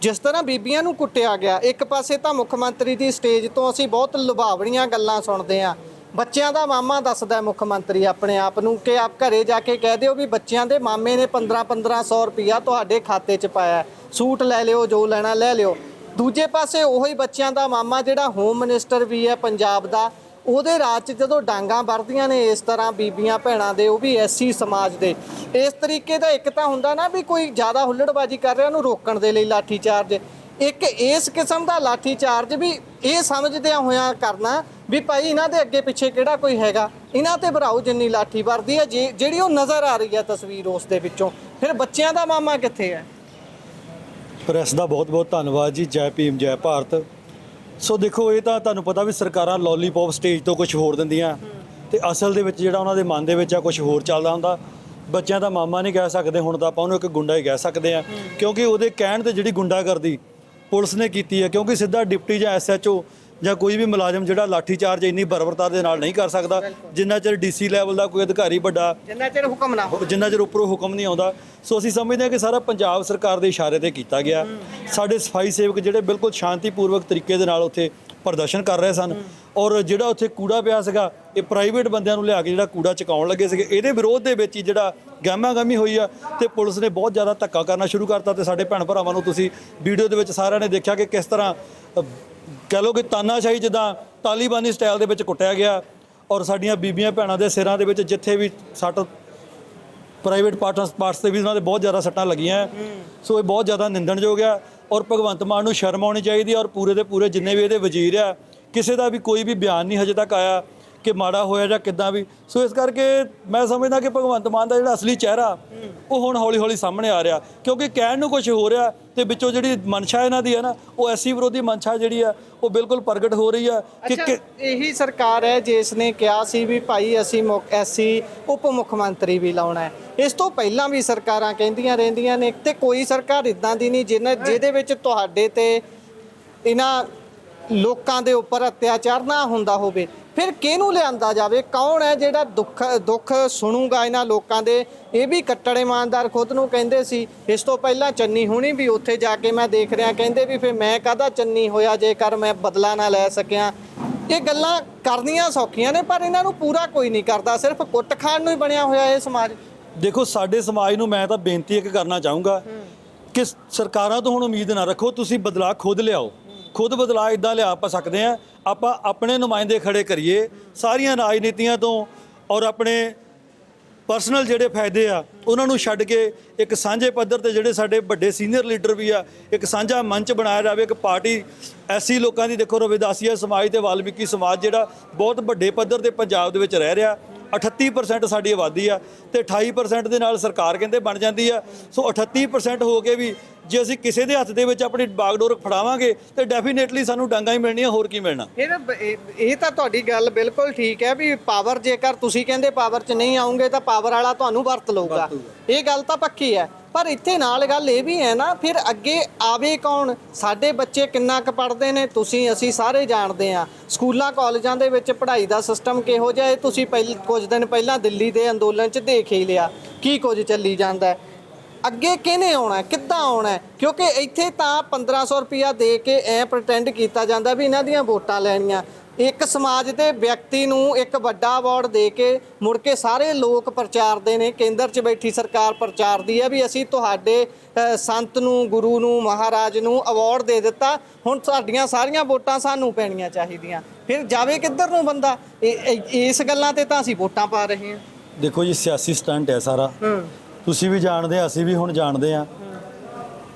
ਜਿਸ ਤਰ੍ਹਾਂ ਬੀਬੀਆਂ ਨੂੰ ਕੁੱਟਿਆ ਗਿਆ, ਇੱਕ ਪਾਸੇ ਤਾਂ ਮੁੱਖ ਮੰਤਰੀ ਦੀ ਸਟੇਜ ਤੋਂ ਅਸੀਂ ਬਹੁਤ ਲੁਭਾਵਣੀਆਂ ਗੱਲਾਂ ਸੁਣਦੇ ਆ। ਬੱਚਿਆਂ ਦਾ ਮਾਮਾ ਦੱਸਦਾ ਮੁੱਖ ਮੰਤਰੀ ਆਪਣੇ ਆਪ ਨੂੰ ਕਿ ਆਪ ਘਰੇ ਜਾ ਕੇ ਕਹਿ ਦਿਓ ਵੀ ਬੱਚਿਆਂ ਦੇ ਮਾਮੇ ਨੇ 1500 ਰੁਪਈਆ ਤੁਹਾਡੇ ਖਾਤੇ 'ਚ ਪਾਇਆ, ਸੂਟ ਲੈ ਲਿਓ, ਜੋ ਲੈਣਾ ਲੈ ਲਿਓ। ਦੂਜੇ ਪਾਸੇ ਉਹੀ ਬੱਚਿਆਂ ਦਾ ਮਾਮਾ ਜਿਹੜਾ ਹੋਮ ਮਿਨਿਸਟਰ ਵੀ ਹੈ ਪੰਜਾਬ ਦਾ, ਉਹਦੇ ਰਾਜ 'ਚ ਜਦੋਂ ਡਾਂਗਾਂ ਵਰਦੀਆਂ ਨੇ ਇਸ ਤਰ੍ਹਾਂ ਬੀਬੀਆਂ ਭੈਣਾਂ ਦੇ, ਉਹ ਵੀ ਐਸੀ ਸਮਾਜ ਦੇ, ਇਸ ਤਰੀਕੇ ਦਾ ਇੱਕ ਤਾਂ ਹੁੰਦਾ ਨਾ ਵੀ ਕੋਈ ਜ਼ਿਆਦਾ ਹੁੱਲੜਬਾਜੀ ਕਰ ਰਿਹਾ ਉਹਨੂੰ ਰੋਕਣ ਦੇ ਲਈ ਲਾਠੀ ਚਾਰਜ, ਇੱਕ ਇਸ ਕਿਸਮ ਦਾ ਲਾਠੀ ਚਾਰਜ ਵੀ ਇਹ ਸਮਝਦਿਆਂ ਹੋਇਆਂ ਕਰਨਾ ਵੀ ਭਾਈ ਇਹਨਾਂ ਦੇ ਅੱਗੇ ਪਿੱਛੇ ਕਿਹੜਾ ਕੋਈ ਹੈਗਾ, ਇਹਨਾਂ ਤੇ ਭਰਾਓ ਜਿੰਨੀ ਲਾਠੀ ਵਰਦੀ ਹੈ ਜਿਹੜੀ ਉਹ ਨਜ਼ਰ ਆ ਰਹੀ ਹੈ ਤਸਵੀਰ ਉਸ ਦੇ ਵਿੱਚੋਂ। ਫਿਰ ਬੱਚਿਆਂ ਦਾ ਮਾਮਾ ਕਿੱਥੇ ਹੈ? ਪ੍ਰੈਸ ਦਾ ਬਹੁਤ ਬਹੁਤ ਧੰਨਵਾਦ ਜੀ। ਜੈ ਭੀਮ ਜੈ ਭਾਰਤ। ਸੋ ਦੇਖੋ, ਇਹ ਤਾਂ ਤੁਹਾਨੂੰ ਪਤਾ ਵੀ ਸਰਕਾਰਾਂ ਲੋਲੀਪੌਪ ਸਟੇਜ ਤੋਂ ਕੁਝ ਹੋਰ ਦਿੰਦੀਆਂ ਤੇ ਅਸਲ ਦੇ ਵਿੱਚ ਜਿਹੜਾ ਉਹਨਾਂ ਦੇ ਮਨ ਦੇ ਵਿੱਚ ਆ ਕੁਝ ਹੋਰ ਚੱਲਦਾ ਹੁੰਦਾ। ਬੱਚਿਆਂ ਦਾ ਮਾਮਾ ਨਹੀਂ ਕਹਿ ਸਕਦੇ, ਹੁਣ ਤਾਂ ਆਪਾਂ ਉਹਨੂੰ ਇੱਕ ਗੁੰਡਾ ਹੀ ਕਹਿ ਸਕਦੇ ਆ, ਕਿਉਂਕਿ ਉਹਦੇ ਕਹਿਣ ਤੇ ਜਿਹੜੀ ਗੁੰਡਾਗਰਦੀ ਪੁਲਿਸ ਨੇ ਕੀਤੀ ਹੈ, ਕਿਉਂਕਿ ਸਿੱਧਾ ਡਿਪਟੀ ਜਾਂ ਐਸਐਚਓ ਜਾਂ ਕੋਈ ਵੀ ਮੁਲਾਜ਼ਮ ਜਿਹੜਾ ਲਾਠੀ ਚਾਰਜ ਇੰਨੀ ਬਰਬਰਤਾ ਦੇ ਨਾਲ ਨਹੀਂ ਕਰ ਸਕਦਾ ਜਿੰਨਾ ਚਿਰ ਡੀਸੀ ਲੈਵਲ ਦਾ ਕੋਈ ਅਧਿਕਾਰੀ ਵੱਡਾ, ਜਿੰਨਾ ਚਿਰ ਹੁਕਮ ਨਾ ਹੋ, ਜਿੰਨਾ ਚਿਰ ਉੱਪਰੋਂ ਹੁਕਮ ਨਹੀਂ ਆਉਂਦਾ। ਸੋ ਅਸੀਂ ਸਮਝਦੇ ਹਾਂ ਕਿ ਸਾਰਾ ਪੰਜਾਬ ਸਰਕਾਰ ਦੇ ਇਸ਼ਾਰੇ ਤੇ ਕੀਤਾ ਗਿਆ। ਸਾਡੇ ਸਫਾਈ ਸੇਵਕ ਜਿਹੜੇ ਬਿਲਕੁਲ ਸ਼ਾਂਤੀਪੂਰਵਕ ਤਰੀਕੇ ਦੇ ਨਾਲ ਉੱਥੇ ਪ੍ਰਦਰਸ਼ਨ ਕਰ ਰਹੇ ਸਨ, ਔਰ ਜਿਹੜਾ ਉੱਥੇ ਕੂੜਾ ਪਿਆ ਸੀਗਾ ਇਹ ਪ੍ਰਾਈਵੇਟ ਬੰਦਿਆਂ ਨੂੰ ਲਿਆ ਕੇ ਜਿਹੜਾ ਕੂੜਾ ਚੁਕਾਉਣ ਲੱਗੇ ਸੀਗੇ, ਇਹਦੇ ਵਿਰੋਧ ਦੇ ਵਿੱਚ ਹੀ ਜਿਹੜਾ ਗਹਿਮਾ-ਗਹਿਮੀ ਹੋਈ ਆ ਤੇ ਪੁਲਿਸ ਨੇ ਬਹੁਤ ਜ਼ਿਆਦਾ ਧੱਕਾ ਕਰਨਾ ਸ਼ੁਰੂ ਕਰਤਾ। ਤੇ ਸਾਡੇ ਭੈਣ ਭਰਾਵਾਂ ਨੂੰ ਤੁਸੀਂ ਵੀਡੀਓ ਦੇ ਵਿੱਚ ਸਾਰਿਆਂ ਨੇ ਦੇਖਿਆ ਕਿ ਕਿਸ ਤਰ੍ਹਾਂ ਕਹਿ ਲਓ ਕਿ ਤਾਨਾਸ਼ਾਹੀ ਜਿੱਦਾਂ ਤਾਲੀਬਾਨੀ ਸਟਾਈਲ ਦੇ ਵਿੱਚ ਕੁੱਟਿਆ ਗਿਆ, ਔਰ ਸਾਡੀਆਂ ਬੀਬੀਆਂ ਭੈਣਾਂ ਦੇ ਸਿਰਾਂ ਦੇ ਵਿੱਚ ਜਿੱਥੇ ਵੀ ਸੱਟ, ਪ੍ਰਾਈਵੇਟ ਪਾਰਟਸ ਤੇ ਵੀ ਉਹਨਾਂ ਦੇ ਬਹੁਤ ਜ਼ਿਆਦਾ ਸੱਟਾਂ ਲੱਗੀਆਂ। ਸੋ ਇਹ ਬਹੁਤ ਜ਼ਿਆਦਾ ਨਿੰਦਣਯੋਗ ਆ, ਔਰ ਭਗਵੰਤ ਮਾਨ ਨੂੰ ਸ਼ਰਮ ਆਉਣੀ ਚਾਹੀਦੀ, ਔਰ ਪੂਰੇ ਦੇ ਪੂਰੇ ਜਿੰਨੇ ਵੀ ਇਹਦੇ ਵਜ਼ੀਰ ਆ, ਕਿਸੇ ਦਾ ਵੀ ਕੋਈ ਵੀ ਬਿਆਨ ਨਹੀਂ ਹਜੇ ਤੱਕ ਆਇਆ ਕਿ ਮਾੜਾ ਹੋਇਆ ਜਾਂ ਕਿੱਦਾਂ ਵੀ। ਸੋ ਇਸ ਕਰਕੇ ਮੈਂ ਸਮਝਦਾ ਕਿ ਭਗਵੰਤ ਮਾਨ ਦਾ ਜਿਹੜਾ ਅਸਲੀ ਚਿਹਰਾ ਉਹ ਹੁਣ ਹੌਲੀ ਹੌਲੀ ਸਾਹਮਣੇ ਆ ਰਿਹਾ, ਕਿਉਂਕਿ ਕਹਿਣ ਨੂੰ ਕੁਝ ਹੋ ਰਿਹਾ ਤੇ ਵਿੱਚੋਂ ਜਿਹੜੀ ਮਨਸ਼ਾ ਇਹਨਾਂ ਦੀ ਹੈ ਨਾ, ਉਹ ਐਸੀ ਵਿਰੋਧੀ ਮਨਸ਼ਾ ਜਿਹੜੀ ਆ ਉਹ ਬਿਲਕੁਲ ਪ੍ਰਗਟ ਹੋ ਰਹੀ ਆ ਕਿ ਇਹੀ ਸਰਕਾਰ ਹੈ ਜਿਸ ਨੇ ਕਿਹਾ ਸੀ ਵੀ ਭਾਈ ਅਸੀਂ ਐਸੀ ਉਪ ਮੁੱਖ ਮੰਤਰੀ ਵੀ ਲਾਉਣਾ ਹੈ। ਇਸ ਤੋਂ ਪਹਿਲਾਂ ਵੀ ਸਰਕਾਰਾਂ ਕਹਿੰਦੀਆਂ ਰਹਿੰਦੀਆਂ ਨੇ ਤੇ ਕੋਈ ਸਰਕਾਰ ਇਦਾਂ ਦੀ ਨਹੀਂ ਜਿਹਦੇ ਵਿੱਚ ਤੁਹਾਡੇ ਤੇ ਇਹਨਾਂ ਲੋਕਾਂ ਦੇ ਉੱਪਰ ਅਤਿਆਚਾਰ ਨਾ ਹੁੰਦਾ ਹੋਵੇ। ਫਿਰ ਕਿਹਨੂੰ ਲਿਆਂਦਾ ਜਾਵੇ? ਕੌਣ ਹੈ ਜਿਹੜਾ ਦੁੱਖ ਸੁਣੂਗਾ ਇਹਨਾਂ ਲੋਕਾਂ ਦੇ? ਇਹ ਵੀ ਕੱਟੜ ਇਮਾਨਦਾਰ ਖੁਦ ਨੂੰ ਕਹਿੰਦੇ ਸੀ। ਇਸ ਤੋਂ ਪਹਿਲਾਂ ਚੰਨੀ ਹੁਣੀ ਵੀ ਉੱਥੇ ਜਾ ਕੇ ਮੈਂ ਦੇਖ ਰਿਹਾ ਕਹਿੰਦੇ ਵੀ ਫਿਰ ਮੈਂ ਕਾਹਦਾ ਚੰਨੀ ਹੋਇਆ ਜੇਕਰ ਮੈਂ ਬਦਲਾ ਨਾ ਲੈ ਸਕਿਆ। ਇਹ ਗੱਲਾਂ ਕਰਨੀਆਂ ਸੌਖੀਆਂ ਨੇ ਪਰ ਇਹਨਾਂ ਨੂੰ ਪੂਰਾ ਕੋਈ ਨਹੀਂ ਕਰਦਾ, ਸਿਰਫ ਕੁੱਟ ਖਾਣ ਨੂੰ ਹੀ ਬਣਿਆ ਹੋਇਆ ਇਹ ਸਮਾਜ। ਦੇਖੋ, ਸਾਡੇ ਸਮਾਜ ਨੂੰ ਮੈਂ ਤਾਂ ਬੇਨਤੀ ਇੱਕ ਕਰਨਾ ਚਾਹੂੰਗਾ ਕਿ ਸਰਕਾਰਾਂ ਤੋਂ ਹੁਣ ਉਮੀਦ ਨਾ ਰੱਖੋ, ਤੁਸੀਂ ਬਦਲਾਅ ਖੁਦ ਲਿਆਓ। ਖੁਦ ਬਦਲਾਅ ਇੱਦਾਂ ਲਿਆ ਆਪਾਂ ਸਕਦੇ ਹਾਂ, ਆਪਾਂ ਆਪਣੇ ਨੁਮਾਇੰਦੇ ਖੜੇ ਕਰੀਏ ਸਾਰੀਆਂ ਰਾਜਨੀਤੀਆਂ ਤੋਂ, ਔਰ ਆਪਣੇ ਪਰਸਨਲ ਜਿਹੜੇ ਫਾਇਦੇ ਆ ਉਹਨਾਂ ਨੂੰ ਛੱਡ ਕੇ ਇੱਕ ਸਾਂਝੇ ਪੱਧਰ ਤੇ ਜਿਹੜੇ ਸਾਡੇ ਵੱਡੇ ਸੀਨੀਅਰ ਲੀਡਰ ਵੀ ਆ, ਇੱਕ ਸਾਂਝਾ ਮੰਚ ਬਣਾਇਆ ਜਾਵੇ। ਇੱਕ ਪਾਰਟੀ ਐਸੀ ਲੋਕਾਂ ਦੀ, ਦੇਖੋ ਰਵਿਦਾਸੀਆ ਸਮਾਜ ਤੇ ਵਾਲਮੀਕੀ ਸਮਾਜ ਜਿਹੜਾ ਬਹੁਤ ਵੱਡੇ ਪੱਧਰ ਤੇ ਪੰਜਾਬ ਦੇ ਵਿੱਚ ਰਹਿ ਰਿਹਾ, 38% ਸਾਡੀ ਆਬਾਦੀ ਆ ਤੇ 28% ਦੇ ਨਾਲ ਸਰਕਾਰ ਕਹਿੰਦੇ ਬਣ ਜਾਂਦੀ ਆ। ਸੋ 38% ਹੋ ਕੇ ਵੀ ਜੇ ਅਸੀਂ ਕਿਸੇ ਦੇ ਹੱਥ ਦੇ ਵਿੱਚ ਆਪਣੀ ਬਾਗਡੋਰ ਫੜਾਵਾਂਗੇ ਤੇ ਡੈਫੀਨੇਟਲੀ ਸਾਨੂੰ ਡਾਂਗਾ ਹੀ ਮਿਲਣੀਆਂ, ਹੋਰ ਕੀ ਮਿਲਣਾ। ਇਹ ਤਾਂ ਤੁਹਾਡੀ ਗੱਲ ਬਿਲਕੁਲ ਠੀਕ ਹੈ ਵੀ ਪਾਵਰ, ਜੇਕਰ ਤੁਸੀਂ ਕਹਿੰਦੇ ਪਾਵਰ 'ਚ ਨਹੀਂ ਆਉਂਗੇ ਤਾਂ ਪਾਵਰ ਵਾਲਾ ਤੁਹਾਨੂੰ ਵਰਤ ਲਊਗਾ, ਇਹ ਗੱਲ ਤਾਂ ਪੱਕੀ ਹੈ। ਪਰ ਇੱਥੇ ਨਾਲ ਗੱਲ ਇਹ ਵੀ ਹੈ ਨਾ, ਫਿਰ ਅੱਗੇ ਆਵੇ ਕੌਣ? ਸਾਡੇ ਬੱਚੇ ਕਿੰਨਾ ਕੁ ਪੜ੍ਹਦੇ ਨੇ ਤੁਸੀਂ ਅਸੀਂ ਸਾਰੇ ਜਾਣਦੇ ਹਾਂ। ਸਕੂਲਾਂ ਕਾਲਜਾਂ ਦੇ ਵਿੱਚ ਪੜ੍ਹਾਈ ਦਾ ਸਿਸਟਮ ਕਿਹੋ ਜਿਹਾ ਇਹ ਤੁਸੀਂ ਕੁਝ ਦਿਨ ਪਹਿਲਾਂ ਦਿੱਲੀ ਦੇ ਅੰਦੋਲਨ 'ਚ ਦੇਖ ਹੀ ਲਿਆ ਕੀ ਕੁਝ ਚੱਲੀ ਜਾਂਦਾ। ਅੱਗੇ ਕਿਹਨੇ ਆਉਣਾ, ਕਿੱਦਾਂ ਆਉਣਾ? ਕਿਉਂਕਿ ਇੱਥੇ ਤਾਂ 1500 ਰੁਪਇਆ ਦੇ ਕੇ ਐ ਪ੍ਰਟੈਂਡ ਕੀਤਾ ਜਾਂਦਾ ਵੀ ਇਹਨਾਂ ਦੀਆਂ ਵੋਟਾਂ ਲੈਣੀਆਂ। ਇੱਕ ਸਮਾਜ ਦੇ ਵਿਅਕਤੀ ਨੂੰ ਇੱਕ ਵੱਡਾ ਅਵਾਰਡ ਦੇ ਕੇ ਮੁੜ ਕੇ ਸਾਰੇ ਲੋਕ ਪ੍ਰਚਾਰਦੇ ਨੇ, ਕੇਂਦਰ 'ਚ ਬੈਠੀ ਸਰਕਾਰ ਪ੍ਰਚਾਰਦੀ ਹੈ ਵੀ ਅਸੀਂ ਤੁਹਾਡੇ ਸੰਤ ਨੂੰ, ਗੁਰੂ ਨੂੰ, ਮਹਾਰਾਜ ਨੂੰ ਅਵਾਰਡ ਦੇ ਦਿੱਤਾ, ਹੁਣ ਸਾਡੀਆਂ ਸਾਰੀਆਂ ਵੋਟਾਂ ਸਾਨੂੰ ਪੈਣੀਆਂ ਚਾਹੀਦੀਆਂ। ਫਿਰ ਜਾਵੇ ਕਿੱਧਰ ਨੂੰ ਬੰਦਾ? ਇਸ ਗੱਲਾਂ ਤੇ ਤਾਂ ਅਸੀਂ ਵੋਟਾਂ ਪਾ ਰਹੇ ਹਾਂ। ਦੇਖੋ ਜੀ, ਸਿਆਸੀ ਸਟੰਟ ਹੈ ਸਾਰਾ। ਤੁਸੀਂ ਵੀ ਜਾਣਦੇ ਆ, ਅਸੀਂ ਵੀ ਹੁਣ ਜਾਣਦੇ ਆ,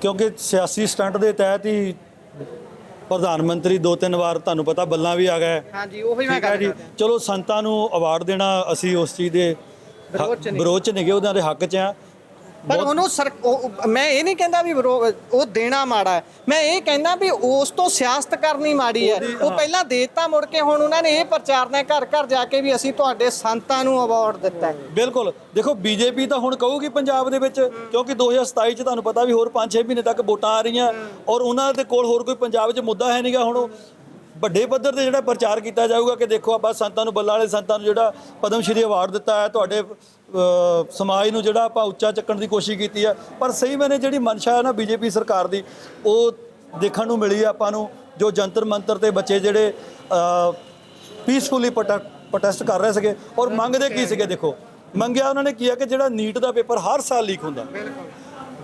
ਕਿਉਂਕਿ ਸਿਆਸੀ ਸਟੰਟ ਦੇ ਤਹਿਤ ਹੀ ਪ੍ਰਧਾਨ ਮੰਤਰੀ 2-3 ਵਾਰ ਤੁਹਾਨੂੰ ਪਤਾ ਬੱਲਾਂ ਵੀ ਆ ਗਏ। ਹਾਂਜੀ, ਉਹੀ ਮੈਂ ਠੀਕ ਹੈ ਗੱਲ ਜੀ। ਕਰਦਾ। ਚਲੋ ਸੰਤਾਂ ਨੂੰ ਅਵਾਰਡ ਦੇਣਾ, ਅਸੀਂ ਉਸ ਚੀਜ਼ ਦੇ ਵਿਰੋਧ 'ਚ ਨੇਗੇ, ਉਹਨਾਂ ਦੇ ਹੱਕ 'ਚ ਆ। ਪਰ ਉਹਨੂੰ ਮੈਂ ਇਹ ਨਹੀਂ ਕਹਿੰਦਾ ਵੀ ਉਹ ਦੇਣਾ ਮਾੜਾ ਹੈ, ਮੈਂ ਇਹ ਕਹਿੰਦਾ ਵੀ ਉਸ ਤੋਂ ਸਿਆਸਤ ਕਰਨੀ ਮਾੜੀ ਹੈ। ਉਹ ਪਹਿਲਾਂ ਦੇਤਾ, ਮੁੜ ਕੇ ਹੁਣ ਉਹਨਾਂ ਨੇ ਇਹ ਪ੍ਰਚਾਰਨਾ ਘਰ ਘਰ ਜਾ ਕੇ ਵੀ ਅਸੀਂ ਤੁਹਾਡੇ ਸੰਤਾਂ ਨੂੰ ਅਵਾਰਡ ਦਿੱਤਾ। ਬਿਲਕੁਲ। ਦੇਖੋ, ਬੀਜੇਪੀ ਤਾਂ ਹੁਣ ਕਹੂਗੀ ਪੰਜਾਬ ਦੇ ਵਿੱਚ, ਕਿਉਂਕਿ 2027 'ਚ ਤੁਹਾਨੂੰ ਪਤਾ ਵੀ ਹੋਰ 5-6 ਮਹੀਨੇ ਤੱਕ ਵੋਟਾਂ ਆ ਰਹੀਆਂ, ਔਰ ਉਹਨਾਂ ਦੇ ਕੋਲ ਹੋਰ ਕੋਈ ਪੰਜਾਬ 'ਚ ਮੁੱਦਾ ਹੈ ਨਹੀਂਗਾ। ਹੁਣ ਉਹ ਵੱਡੇ ਪੱਧਰ ਤੇ ਜਿਹੜਾ ਪ੍ਰਚਾਰ ਕੀਤਾ ਜਾਊਗਾ ਕਿ ਦੇਖੋ ਆਪਾਂ ਸੰਤਾਂ ਨੂੰ, ਬੱਲਾਂ ਵਾਲੇ ਸੰਤਾਂ ਨੂੰ ਜਿਹੜਾ ਪਦਮ ਸ਼੍ਰੀ ਅਵਾਰਡ ਦਿੱਤਾ ਹੈ, ਤੁਹਾਡੇ ਸਮਾਜ ਨੂੰ ਜਿਹੜਾ ਆਪਾਂ ਉੱਚਾ ਚੱਕਣ ਦੀ ਕੋਸ਼ਿਸ਼ ਕੀਤੀ ਹੈ। ਪਰ ਸਹੀ ਮੈਨੇ ਜਿਹੜੀ ਮਨਸ਼ਾ ਹੈ ਨਾ ਬੀਜੇਪੀ ਸਰਕਾਰ ਦੀ, ਉਹ ਦੇਖਣ ਨੂੰ ਮਿਲੀ ਆਪਾਂ ਨੂੰ। ਜੋ ਜੰਤਰ ਮੰਤਰ ਤੇ ਬੱਚੇ ਜਿਹੜੇ ਪੀਸਫੁਲੀ ਪ੍ਰੋਟੈਸਟ ਕਰ ਰਹੇ ਸੀਗੇ, ਔਰ ਮੰਗਦੇ ਕੀ ਸੀਗੇ? ਦੇਖੋ, ਮੰਗਿਆ ਉਹਨਾਂ ਨੇ ਕੀ ਹੈ ਕਿ ਜਿਹੜਾ ਨੀਟ ਦਾ ਪੇਪਰ ਹਰ ਸਾਲ ਲੀਕ ਹੁੰਦਾ,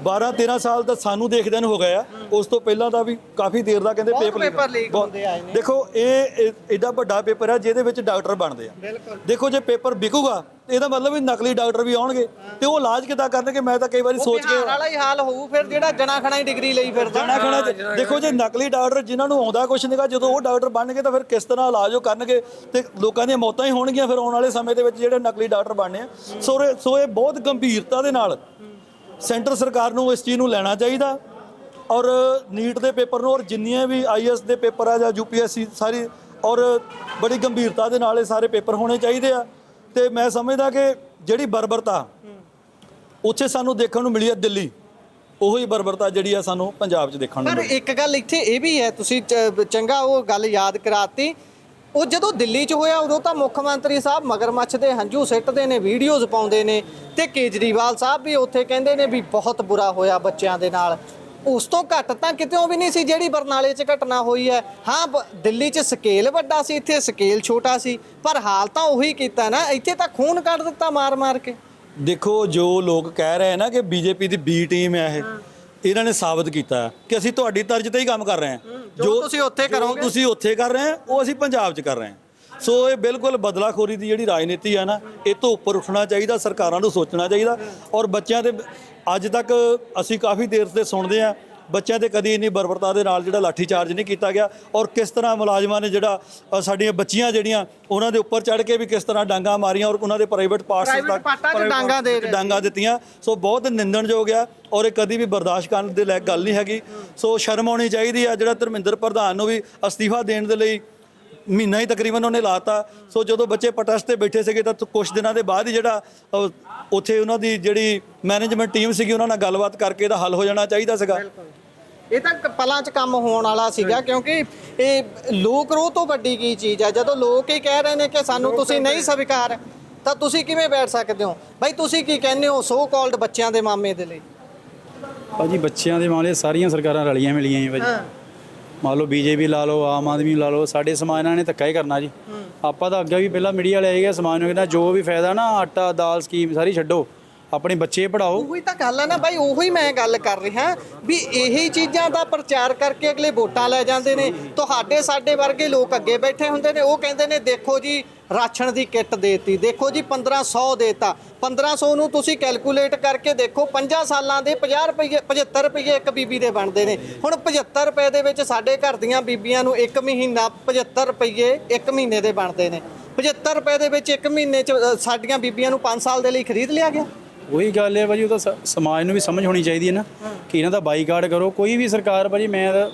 12-13 ਸਾਲ ਤਾਂ ਸਾਨੂੰ ਦੇਖਦਿਆਂ ਨੂੰ ਹੋ ਗਏ ਆ, ਉਸ ਤੋਂ ਪਹਿਲਾਂ ਦਾ ਵੀ ਕਾਫੀ ਦੇਰ ਦਾ ਕਹਿੰਦੇ ਪੇਪਰ ਲੀਕ ਹੁੰਦੇ ਆਏ ਨੇ। ਦੇਖੋ, ਇਹ ਐਡਾ ਵੱਡਾ ਪੇਪਰ ਹੈ ਜਿਹਦੇ ਵਿੱਚ ਡਾਕਟਰ ਬਣਦੇ ਆ। ਦੇਖੋ, ਜੇ ਪੇਪਰ ਵਿਕੂਗਾ ਇਹਦਾ ਮਤਲਬ ਵੀ ਨਕਲੀ ਡਾਕਟਰ ਵੀ ਆਉਣਗੇ, ਤੇ ਉਹ ਇਲਾਜ ਕਿੱਦਾਂ ਕਰਨਗੇ? ਮੈਂ ਤਾਂ ਕਈ ਵਾਰੀ ਸੋਚ ਕੇ ਵਾਲਾ ਹੀ ਹਾਲ ਹੋਊ ਫਿਰ, ਜਿਹੜਾ ਜਣਾ ਖਣਾ ਹੀ ਡਿਗਰੀ ਲਈ ਫਿਰਦਾ। ਜਣਾ ਖਣਾ ਦੇਖੋ, ਜੇ ਨਕਲੀ ਡਾਕਟਰ ਜਿਨ੍ਹਾਂ ਨੂੰ ਆਉਂਦਾ ਕੁਛ ਨਹੀਂਗਾ, ਜਦੋਂ ਉਹ ਡਾਕਟਰ ਬਣਨਗੇ ਤਾਂ ਫਿਰ ਕਿਸ ਤਰ੍ਹਾਂ ਇਲਾਜ ਉਹ ਕਰਨਗੇ, ਤੇ ਲੋਕਾਂ ਦੀਆਂ ਮੌਤਾਂ ਹੀ ਹੋਣਗੀਆਂ ਫਿਰ ਆਉਣ ਵਾਲੇ ਸਮੇਂ ਦੇ ਵਿੱਚ ਜਿਹੜੇ ਨਕਲੀ ਡਾਕਟਰ ਬਣਨੇ ਆ। ਸੋ ਇਹ ਬਹੁਤ ਗੰਭੀਰਤਾ ਦੇ ਨਾਲ ਸੈਂਟਰ ਸਰਕਾਰ ਨੂੰ ਇਸ ਚੀਜ਼ ਨੂੰ ਲੈਣਾ ਚਾਹੀਦਾ, ਔਰ ਨੀਟ ਦੇ ਪੇਪਰ ਨੂੰ, ਔਰ ਜਿੰਨੀਆਂ ਵੀ IAS ਦੇ ਪੇਪਰ ਆ ਜਾਂ UPSC ਸਾਰੀ, ਔਰ ਬੜੀ ਗੰਭੀਰਤਾ ਦੇ ਨਾਲ ਇਹ ਸਾਰੇ ਪੇਪਰ ਹੋਣੇ ਚਾਹੀਦੇ ਆ। ਤੇ ਮੈਂ ਸਮਝਦਾ ਕਿ ਜਿਹੜੀ ਬਰਬਰਤਾ ਉੱਥੇ ਸਾਨੂੰ ਦੇਖਣ ਨੂੰ ਮਿਲੀ ਹੈ ਦਿੱਲੀ, ਉਹੀ ਬਰਬਰਤਾ ਜਿਹੜੀ ਆ ਸਾਨੂੰ ਪੰਜਾਬ 'ਚ ਦੇਖਣ ਨੂੰ ਪਰ ਮਿਲੀ। ਇੱਕ ਗੱਲ ਇੱਥੇ ਇਹ ਵੀ ਹੈ, ਤੁਸੀਂ ਚੰਗਾ ਉਹ ਗੱਲ ਯਾਦ ਕਰਾਤੀ। ਉਹ ਜਦੋਂ ਦਿੱਲੀ 'ਚ ਹੋਇਆ ਉਦੋਂ ਤਾਂ ਮੁੱਖ ਮੰਤਰੀ ਸਾਹਿਬ ਮਗਰਮੱਛ ਦੇ ਹੰਝੂ ਸਿੱਟਦੇ ਨੇ, ਵੀਡੀਓਜ਼ ਪਾਉਂਦੇ ਨੇ, ਤੇ ਕੇਜਰੀਵਾਲ ਸਾਹਿਬ ਵੀ ਉੱਥੇ ਕਹਿੰਦੇ ਨੇ ਵੀ ਬਹੁਤ ਬੁਰਾ ਹੋਇਆ ਬੱਚਿਆਂ ਦੇ ਨਾਲ। ਉਸ ਤੋਂ ਘੱਟ ਤਾਂ ਕਿਤੇੋਂ ਵੀ ਨਹੀਂ ਸੀ ਜਿਹੜੀ ਬਰਨਾਲੇ 'ਚ ਘਟਨਾ ਹੋਈ ਹੈ। ਹਾਂ, ਦਿੱਲੀ 'ਚ ਸਕੇਲ ਵੱਡਾ ਸੀ, ਇੱਥੇ ਸਕੇਲ ਛੋਟਾ ਸੀ, ਪਰ ਹਾਲ ਤਾਂ ਉਹੀ ਕੀਤਾ ਨਾ। ਇੱਥੇ ਤਾਂ ਖੂਨ ਕੱਢ ਦਿੱਤਾ ਮਾਰ-ਮਾਰ ਕੇ। ਦੇਖੋ, ਜੋ ਲੋਕ ਕਹਿ ਰਹੇ ਨਾ ਕਿ ਬੀਜੇਪੀ ਦੀ B ਟੀਮ ਹੈ, ਇਹਨਾਂ ਨੇ ਸਾਬਤ ਕੀਤਾ ਕਿ ਅਸੀਂ ਤੁਹਾਡੀ ਤਰਜ਼ ਤੇ ਹੀ ਕੰਮ ਕਰ ਰਹੇ ਹਾਂ। ਜੋ ਤੁਸੀਂ ਉੱਥੇ ਕਰੋਗੇ, ਤੁਸੀਂ ਉੱਥੇ ਕਰ ਰਹੇ ਹੋ, ਉਹ ਅਸੀਂ ਪੰਜਾਬ 'ਚ ਕਰ ਰਹੇ ਹਾਂ। ਸੋ ਇਹ ਬਿਲਕੁਲ ਬਦਲਾਖੋਰੀ ਦੀ ਜਿਹੜੀ ਰਾਜਨੀਤੀ ਹੈ ਨਾ, ਇਹ ਤੋਂ ਉੱਪਰ ਉੱਠਣਾ ਚਾਹੀਦਾ, ਸਰਕਾਰਾਂ ਨੂੰ ਸੋਚਣਾ ਚਾਹੀਦਾ। ਔਰ ਬੱਚਿਆਂ ਦੇ ਅੱਜ ਤੱਕ ਅਸੀਂ ਕਾਫੀ ਦੇਰ ਤੇ ਸੁਣਦੇ ਹਾਂ, ਬੱਚਿਆਂ ਤੇ ਕਦੀ ਇੰਨੀ ਬਰਬਰਤਾ ਦੇ ਨਾਲ ਜਿਹੜਾ ਲਾਠੀ ਚਾਰਜ ਨਹੀਂ ਕੀਤਾ ਗਿਆ, ਔਰ ਕਿਸ ਤਰ੍ਹਾਂ ਮੁਲਾਜ਼ਮਾਂ ਨੇ ਜਿਹੜਾ ਸਾਡੀਆਂ ਬੱਚੀਆਂ ਜਿਹੜੀਆਂ ਉਹਨਾਂ ਦੇ ਉੱਪਰ ਚੜ੍ਹ ਕੇ ਵੀ ਕਿਸ ਤਰ੍ਹਾਂ ਡਾਂਗਾ ਮਾਰੀਆਂ, ਔਰ ਉਹਨਾਂ ਦੇ ਪ੍ਰਾਈਵੇਟ ਪਾਰਟਸ ਤੱਕ ਡਾਂਗਾ ਦਿੱਤੀਆਂ। ਸੋ ਬਹੁਤ ਨਿੰਦਣਯੋਗ ਆ, ਔਰ ਇਹ ਕਦੀ ਵੀ ਬਰਦਾਸ਼ਤ ਕਰਨ ਦੇ ਲਾਇਕ ਗੱਲ ਨਹੀਂ ਹੈਗੀ। ਸੋ ਸ਼ਰਮ ਆਉਣੀ ਚਾਹੀਦੀ ਆ। ਜਿਹੜਾ ਧਰਮਿੰਦਰ ਪ੍ਰਧਾਨ ਨੂੰ ਵੀ ਅਸਤੀਫਾ ਦੇਣ ਦੇ ਲਈ ਮਹੀਨਾ ਹੀ ਤਕਰੀਬਨ ਉਹਨੇ ਲਾਤਾ। ਸੋ ਜਦੋਂ ਬੱਚੇ ਪ੍ਰੋਟੈਸਟ ਤੇ ਬੈਠੇ ਸੀਗੇ ਤਾਂ ਕੁਝ ਦਿਨਾਂ ਦੇ ਬਾਅਦ ਹੀ ਜਿਹੜਾ ਉੱਥੇ ਉਹਨਾਂ ਦੀ ਜਿਹੜੀ ਮੈਨੇਜਮੈਂਟ ਟੀਮ ਸੀਗੀ ਉਹਨਾਂ ਨਾਲ ਗੱਲਬਾਤ ਕਰਕੇ ਇਹਦਾ ਹੱਲ ਹੋ ਜਾਣਾ ਚਾਹੀਦਾ ਸੀਗਾ। ਇਹ ਤਾਂ ਪਲਾਂ 'ਚ ਕੰਮ ਹੋਣ ਵਾਲਾ ਸੀਗਾ, ਕਿਉਂਕਿ ਇਹ ਲੋਕ ਰੋਹ ਤੋਂ ਵੱਡੀ ਕੀ ਚੀਜ਼ ਹੈ। ਜਦੋਂ ਲੋਕ ਹੀ ਕਹਿ ਰਹੇ ਨੇ ਕਿ ਸਾਨੂੰ ਤੁਸੀਂ ਨਹੀਂ ਸਵੀਕਾਰ, ਤਾਂ ਤੁਸੀਂ ਕਿਵੇਂ ਬੈਠ ਸਕਦੇ ਹੋ? ਬਾਈ ਤੁਸੀਂ ਕੀ ਕਹਿੰਦੇ ਹੋ ਸੋ ਕਾਲਡ ਬੱਚਿਆਂ ਦੇ ਮਾਮੇ ਦੇ ਲਈ? ਭਾਜੀ, ਬੱਚਿਆਂ ਦੇ ਮਾਮਲੇ ਸਾਰੀਆਂ ਸਰਕਾਰਾਂ ਰਲੀਆਂ ਮਿਲੀਆਂ ਜੀ ਭਾਜੀ। ਮੰਨ ਲਓ BJP ਲਾ ਲਓ, ਆਮ ਆਦਮੀ ਲਾ ਲਓ, ਸਾਡੇ ਸਮਾਜ ਨਾਲ ਨੇ ਧੱਕਾ ਹੀ ਕਰਨਾ ਜੀ। ਆਪਾਂ ਤਾਂ ਅੱਗੇ ਵੀ ਪਹਿਲਾਂ ਮੀਡੀਆ ਵਾਲੇ ਆਏਗਾ, ਸਮਾਜ ਨੂੰ ਕਹਿੰਦਾ ਜੋ ਵੀ ਫਾਇਦਾ ਨਾ ਆਟਾ ਦਾਲ ਸਕੀਮ ਸਾਰੀ ਛੱਡੋ, ਆਪਣੇ ਬੱਚੇ ਪੜਾਓ। ਉਹੀ ਤਾਂ ਗੱਲ ਹੈ ਨਾ ਬਾਈ, ਉਹੀ ਮੈਂ ਗੱਲ ਕਰ ਰਿਹਾ ਵੀ ਇਹੀ ਚੀਜ਼ਾਂ ਦਾ ਪ੍ਰਚਾਰ ਕਰਕੇ ਅਗਲੇ ਵੋਟਾਂ ਲੈ ਜਾਂਦੇ ਨੇ। ਤੁਹਾਡੇ ਸਾਡੇ ਵਰਗੇ ਲੋਕ ਅੱਗੇ ਬੈਠੇ ਹੁੰਦੇ ਨੇ, ਉਹ ਕਹਿੰਦੇ ਨੇ ਦੇਖੋ ਜੀ ਰਾਸ਼ਨ ਦੀ ਕਿੱਟ ਦੇਤੀ, ਦੇਖੋ ਜੀ 1500 ਦੇਤਾ। 1500 ਨੂੰ ਤੁਸੀਂ ਕੈਲਕੂਲੇਟ ਕਰਕੇ ਦੇਖੋ, 50 ਸਾਲਾਂ ਦੇ 50 ਰੁਪਏ 75 ਰੁਪਏ ਇੱਕ ਬੀਬੀ ਦੇ ਬਣਦੇ ਨੇ। ਹੁਣ 75 ਰੁਪਏ ਦੇ ਵਿੱਚ ਸਾਡੇ ਘਰ ਦੀਆਂ ਬੀਬੀਆਂ ਨੂੰ ਇੱਕ ਮਹੀਨਾ 75 ਰੁਪਏ ਇੱਕ ਮਹੀਨੇ ਦੇ ਬਣਦੇ ਨੇ। 75 ਰੁਪਏ ਦੇ ਵਿੱਚ ਇੱਕ ਮਹੀਨੇ 'ਚ ਸਾਡੀਆਂ ਬੀਬੀਆਂ ਨੂੰ 5 ਸਾਲ ਦੇ ਲਈ ਖਰੀਦ ਲਿਆ ਗਿਆ। ਉਹੀ ਗੱਲ ਹੈ ਭਾਜੀ, ਉਹ ਤਾਂ ਸਮਾਜ ਨੂੰ ਵੀ ਸਮਝ ਹੋਣੀ ਚਾਹੀਦੀ ਹੈ ਨਾ ਕਿ ਇਹਨਾਂ ਦਾ ਬਾਈਕਾਟ ਕਰੋ। ਕੋਈ ਵੀ ਸਰਕਾਰ ਭਾਜੀ, ਮੈਂ ਤਾਂ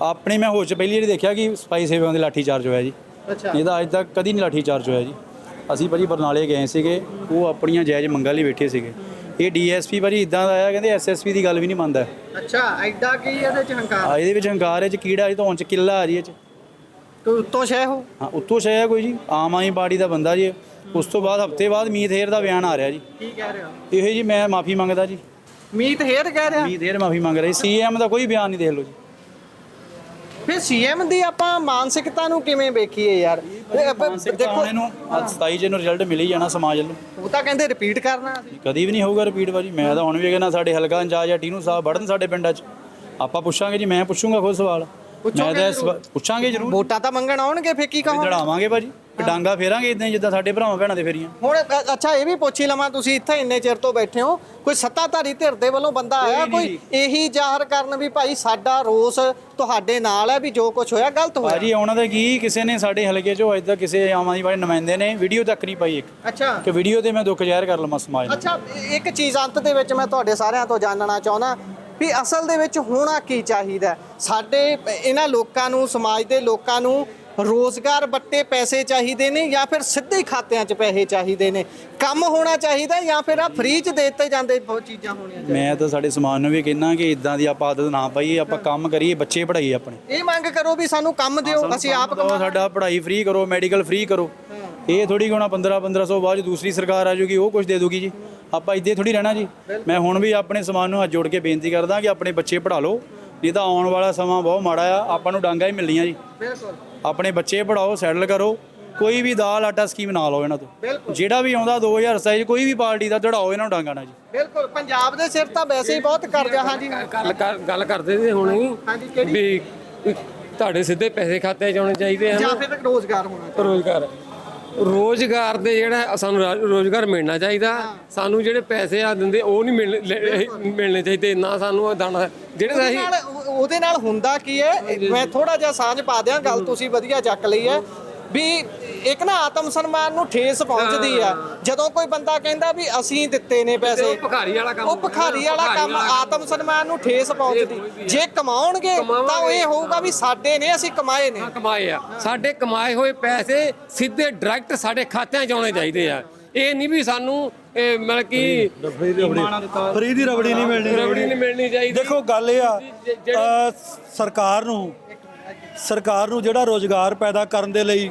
ਆਪਣੇ ਮੈਂ ਹੋਸ਼ ਪਹਿਲੀ ਜਿਹੜੀ ਦੇਖਿਆ ਕਿ ਸਫਾਈ ਸੇਵਕਾਂ ਦੇ ਲਾਠੀ ਚਾਰਜ ਹੋਇਆ ਜੀ। ਇਹ ਤਾਂ ਅੱਜ ਤੱਕ ਕਦੀ ਨਹੀਂ ਲਾਠੀ ਚਾਰਜ ਹੋਇਆ ਜੀ। ਅਸੀਂ ਭਾਜੀ ਬਰਨਾਲੇ ਗਏ ਸੀਗੇ, ਉਹ ਆਪਣੀਆਂ ਜਾਇਜ਼ ਮੰਗਾਂ ਲਈ ਬੈਠੇ ਸੀਗੇ। ਇਹ DSP ਭਾਜੀ ਇਦਾਂ ਦਾ ਆਇਆ, ਕਹਿੰਦੇ SSP ਦੀ ਗੱਲ ਵੀ ਨਹੀਂ ਮੰਨਦਾ। ਅੱਛਾ, ਐਡਾ ਕੀ ਇਹਦੇ 'ਚ ਹੰਕਾਰ? ਇਹਦੇ ਵਿੱਚ ਹੰਕਾਰ ਹੈ, 'ਚ ਕੀੜਾ, ਇਹ ਧੌਣ 'ਚ ਕਿੱਲਾ ਆ ਜੀ। ਇਹ 'ਚ ਉੱਤੋਂ ਸ਼ੈ ਹੋ? ਹਾਂ, ਉੱਤੋਂ ਸ਼ੈ ਹੈ ਕੋਈ ਜੀ, ਆਮ ਆਦਮੀ ਪਾਰਟੀ ਦਾ ਬੰਦਾ ਜੀ। ਉਸ ਤੋਂ ਬਾਅਦ ਹਫ਼ਤੇ ਬਾਅਦ ਮੀਤ ਹੇਰ ਦਾ ਬਿਆਨ ਆ ਰਿਹਾ ਜੀ। ਕੀ ਕਹਿ ਰਹੇ ਹੋ? ਇਹ ਜੀ ਮੈਂ ਮਾਫੀ ਮੰਗਦਾ ਜੀ। ਮੀਤ ਹੇਰ ਕਹਿ ਰਿਹਾ? ਮੀਤ ਹੇਰ ਮਾਫੀ ਮੰਗ ਰਿਹਾ ਜੀ। CM ਦਾ ਕੋਈ ਬਿਆਨ ਨਹੀਂ, ਦੇਖ ਲਓ ਜੀ। ਫਿਰ ਸੀਐਮ ਦੀ ਆਪਾਂ ਮਾਨਸਿਕਤਾ ਨੂੰ ਕਿਵੇਂ ਵੇਖੀਏ ਯਾਰ? ਦੇਖੋ ਇਹਨੂੰ 27 ਚ ਨੂੰ ਰਿਜ਼ਲਟ ਮਿਲ ਹੀ ਜਾਣਾ ਸਮਾਜ ਨੂੰ। ਉਹ ਤਾਂ ਕਹਿੰਦੇ ਰਿਪੀਟ ਕਰਨਾ ਅਸੀਂ। ਕਦੀ ਵੀ ਨਹੀਂ ਹੋਊਗਾ ਰਿਪੀਟ ਭਾਜੀ। ਮੈਂ ਤਾਂ ਹੁਣ ਵੀ ਕਹਿੰਦਾ ਸਾਡੇ ਹਲਕਾ ਇੰਚਾਰਜ ਆ ਟੀਨੂ ਸਾਹਿਬ ਵੜਨ ਸਾਡੇ ਪਿੰਡਾਂ 'ਚ, ਆਪਾਂ ਪੁੱਛਾਂਗੇ ਜੀ। ਮੈਂ ਪੁੱਛੂੰਗਾ ਖੁਦ ਸਵਾਲ, ਮੈਂ ਤਾਂ ਪੁੱਛਾਂਗੇ ਜ਼ਰੂਰ। ਵੋਟਾਂ ਤਾਂ ਮੰਗਣ ਆਉਣਗੇ, ਫਿਰ ਕੀ ਕਹੋ? ਲੜਾਵਾਂਗੇ ਭਾਜੀ, ਡਾਂਗਾ ਫੇਰਾਂਗੇ ਇਦਾਂ ਜਿੱਦਾਂ ਸਾਡੇ ਭਰਾਵਾਂ ਭੈਣਾਂ ਦੇ ਫੇਰੀਆਂ। ਹੁਣ ਅੱਛਾ ਇਹ ਵੀ ਪੁੱਛ ਹੀ ਲਵਾਂ, ਤੁਸੀਂ ਇੱਥੇ ਇੰਨੇ ਚਿਰ ਤੋਂ ਬੈਠੇ ਹੋ, ਕੋਈ ਸੱਤਾਧਾਰੀ ਧਿਰ ਦੇ ਵੱਲੋਂ ਬੰਦਾ ਆਇਆ ਕੋਈ ਇਹੀ ਜ਼ਾਹਰ ਕਰਨ ਵੀ ਭਾਈ ਸਾਡਾ ਰੋਸ ਤੁਹਾਡੇ ਨਾਲ ਹੈ ਵੀ ਜੋ ਕੁਝ ਹੋਇਆ ਗਲਤ ਹੋਇਆ? ਭਾਜੀ ਉਹਨਾਂ ਦਾ ਕੀ, ਕਿਸੇ ਨੇ ਸਾਡੇ ਹਲਕੇ 'ਚੋਂ ਅੱਜ ਤੱਕ ਕਿਸੇ ਆਮ ਆਦਮੀ ਪਾਰਟੀ ਨੁਮਾਇੰਦੇ ਨੇ ਵੀਡੀਓ ਤੱਕ ਨਹੀਂ ਪਾਈ ਇੱਕ। ਅੱਛਾ ਕਿ ਵੀਡੀਓ ਤੇ ਮੈਂ ਦੁੱਖ ਜ਼ਾਹਿਰ ਕਰ ਲਵਾਂ ਸਮਾਜ ਨੂੰ। ਅੱਛਾ ਇੱਕ ਚੀਜ਼ ਅੰਤ ਦੇ ਵਿੱਚ ਮੈਂ ਤੁਹਾਡੇ ਸਾਰਿਆਂ ਤੋਂ ਜਾਣਨਾ ਚਾਹੁੰਦਾ ਵੀ ਅਸਲ ਦੇ ਵਿੱਚ ਹੋਣਾ ਕੀ ਚਾਹੀਦਾ? ਸਾਡੇ ਇਹਨਾਂ ਲੋਕਾਂ ਨੂੰ, ਸਮਾਜ ਦੇ ਲੋਕਾਂ ਨੂੰ ਰੋਜ਼ਗਾਰ ਵੱਟੇ ਪੈਸੇ ਚਾਹੀਦੇ ਨੇ ਜਾਂ ਫਿਰ ਸਿੱਧੇ ਖਾਤਿਆਂ 'ਚ ਪੈਸੇ ਚਾਹੀਦੇ ਨੇ? ਕੰਮ ਹੋਣਾ ਚਾਹੀਦਾ ਜਾਂ ਫਿਰ ਆ ਫ੍ਰੀ 'ਚ ਦੇ ਦਿੱਤੇ ਜਾਂਦੇ ਬਹੁਤ ਚੀਜ਼ਾਂ ਹੋਣੀਆਂ ਚਾਹੀਦੀਆਂ? ਮੈਂ ਤਾਂ ਸਾਡੇ ਸਮਾਜ ਨੂੰ ਵੀ ਕਹਿੰਦਾ ਕਿ ਇਦਾਂ ਦੀ ਆਪਾਂ ਆਦਤ ਨਾ ਪਾਈਏ, ਆਪਾਂ ਕੰਮ ਕਰੀਏ, ਬੱਚੇ ਪੜ੍ਹਾਈਏ ਆਪਣੇ। ਇਹ ਮੰਗ ਕਰੋ ਵੀ ਸਾਨੂੰ ਕੰਮ ਦਿਓ, ਅਸੀਂ ਆਪ ਕਮਾਓ, ਸਾਡਾ ਪੜ੍ਹਾਈ ਫ੍ਰੀ ਕਰੋ, ਮੈਡੀਕਲ ਫ੍ਰੀ ਕਰੋ। ਇਹ ਥੋੜੀ ਹੋਣਾ 1500 ਬਾਅਦ ਦੂਸਰੀ ਸਰਕਾਰ ਆ ਜਾਊਗੀ ਉਹ ਕੁਝ ਦੇ ਦੂਗੀ ਜੀ। ਆਪਾਂ ਇੱਦਾਂ ਥੋੜੀ ਰਹਿਣਾ ਜੀ। ਮੈਂ ਹੁਣ ਵੀ ਆਪਣੇ ਸਮਾਜ ਨੂੰ ਹੱਥ ਜੋੜ ਕੇ ਬੇਨਤੀ ਕਰਦਾ ਕਿ ਆਪਣੇ ਬੱਚੇ ਪੜ੍ਹਾ ਲਓ, ਨਹੀਂ ਤਾਂ ਆਉਣ ਵਾਲਾ ਸਮਾਂ ਬਹੁਤ ਮਾੜਾ ਆ, ਆਪਾਂ ਨੂੰ ਡਾਂਗਾ ਹੀ ਮਿਲਣੀਆਂ ਜੀ। ਬਿਲਕੁਲ ਆਪਣੇ ਬੱਚੇ ਪੜਾਓ, ਸੈਟਲ ਕਰੋ। ਕੋਈ ਵੀ ਦਾਲ ਆਟਾ ਸਕੀਮ ਨਾ ਲਓ ਇਹਨਾਂ ਤੋਂ। ਜਿਹੜਾ ਵੀ ਆਉਂਦਾ 2027 ਕੋਈ ਵੀ ਪਾਰਟੀ ਦਾ ਚੜਾਓ, ਇਹਨਾਂ ਨੂੰ ਡਾਂਗਾ ਨਾ ਜੀ। ਬਿਲਕੁਲ ਪੰਜਾਬ ਦੇ ਸਿਰ ਤਾਂ ਵੈਸੇ ਹੀ ਬਹੁਤ ਕਰਜ਼ਾ। ਹਾਂਜੀ ਗੱਲ ਕਰਦੇ ਸੀ ਹੁਣੇ ਹਾਂਜੀ ਕਿਹੜੀ? ਵੀ ਤੁਹਾਡੇ ਸਿੱਧੇ ਪੈਸੇ ਖਾਤੇ 'ਚ ਆਉਣੇ ਚਾਹੀਦੇ ਹਨ। ਜਾਂ ਫਿਰ ਰੋਜ਼ਗਾਰ ਹੋਣਾ ਚਾਹੀਦਾ। ਰੋਜ਼ਗਾਰ ਦੇ ਜਿਹੜਾ ਸਾਨੂੰ ਰੋਜ਼ਗਾਰ ਮਿਲਣਾ ਚਾਹੀਦਾ। ਸਾਨੂੰ ਜਿਹੜੇ ਪੈਸੇ ਆ ਦਿੰਦੇ ਉਹ ਨਹੀਂ ਮਿਲਣੇ ਚਾਹੀਦੇ ਨਾ ਸਾਨੂੰ ਦਾਣਾ ਜਿਹੜੇ ਅਸੀਂ ਉਹਦੇ ਨਾਲ ਹੁੰਦਾ ਕੀ ਹੈ, ਮੈਂ ਥੋੜਾ ਜਿਹਾ ਸਾਂਝ ਪਾ ਦਿਆਂ, ਗੱਲ ਤੁਸੀਂ ਵਧੀਆ ਚੱਕ ਲਈ ਹੈ ਵੀ ਇੱਕ ਨਾ ਆਤਮ ਸਨਮਾਨ ਨੂੰ ਠੇਸ ਪਹੁੰਚਦੀ ਆ ਜਦੋਂ ਕੋਈ ਬੰਦਾ ਕਹਿੰਦਾ ਵੀ ਅਸੀਂ ਦਿੱਤੇ ਨੇ ਪੈਸੇ। ਉਹ ਭਿਖਾਰੀ ਵਾਲਾ ਕੰਮ, ਉਹ ਭਿਖਾਰੀ ਵਾਲਾ ਕੰਮ ਆਤਮ ਸਨਮਾਨ ਨੂੰ ਠੇਸ ਪਹੁੰਚਦੀ। ਜੇ ਕਮਾਉਣਗੇ ਤਾਂ ਉਹ ਇਹ ਹੋਊਗਾ ਵੀ ਸਾਡੇ ਨੇ, ਅਸੀਂ ਕਮਾਏ ਨੇ। ਕਮਾਏ ਆ, ਸਾਡੇ ਕਮਾਏ ਹੋਏ ਪੈਸੇ ਸਿੱਧੇ ਡਾਇਰੈਕਟ ਸਾਡੇ ਖਾਤਿਆਂ 'ਚ ਆਉਣੇ ਚਾਹੀਦੇ ਆ। ਇਹ ਨਹੀਂ ਵੀ ਸਾਨੂੰ ਮਤਲਬ ਕਿ ਫਰੀ ਦੀ ਰਬੜੀ ਨਹੀਂ ਮਿਲਣੀ, ਰਬੜੀ ਨਹੀਂ ਮਿਲਣੀ ਚਾਹੀਦੀ। ਦੇਖੋ ਗੱਲ ਇਹ ਆ, ਸਰਕਾਰ ਨੂੰ ਜਿਹੜਾ ਰੋਜ਼ਗਾਰ ਪੈਦਾ ਕਰਨ ਦੇ ਲਈ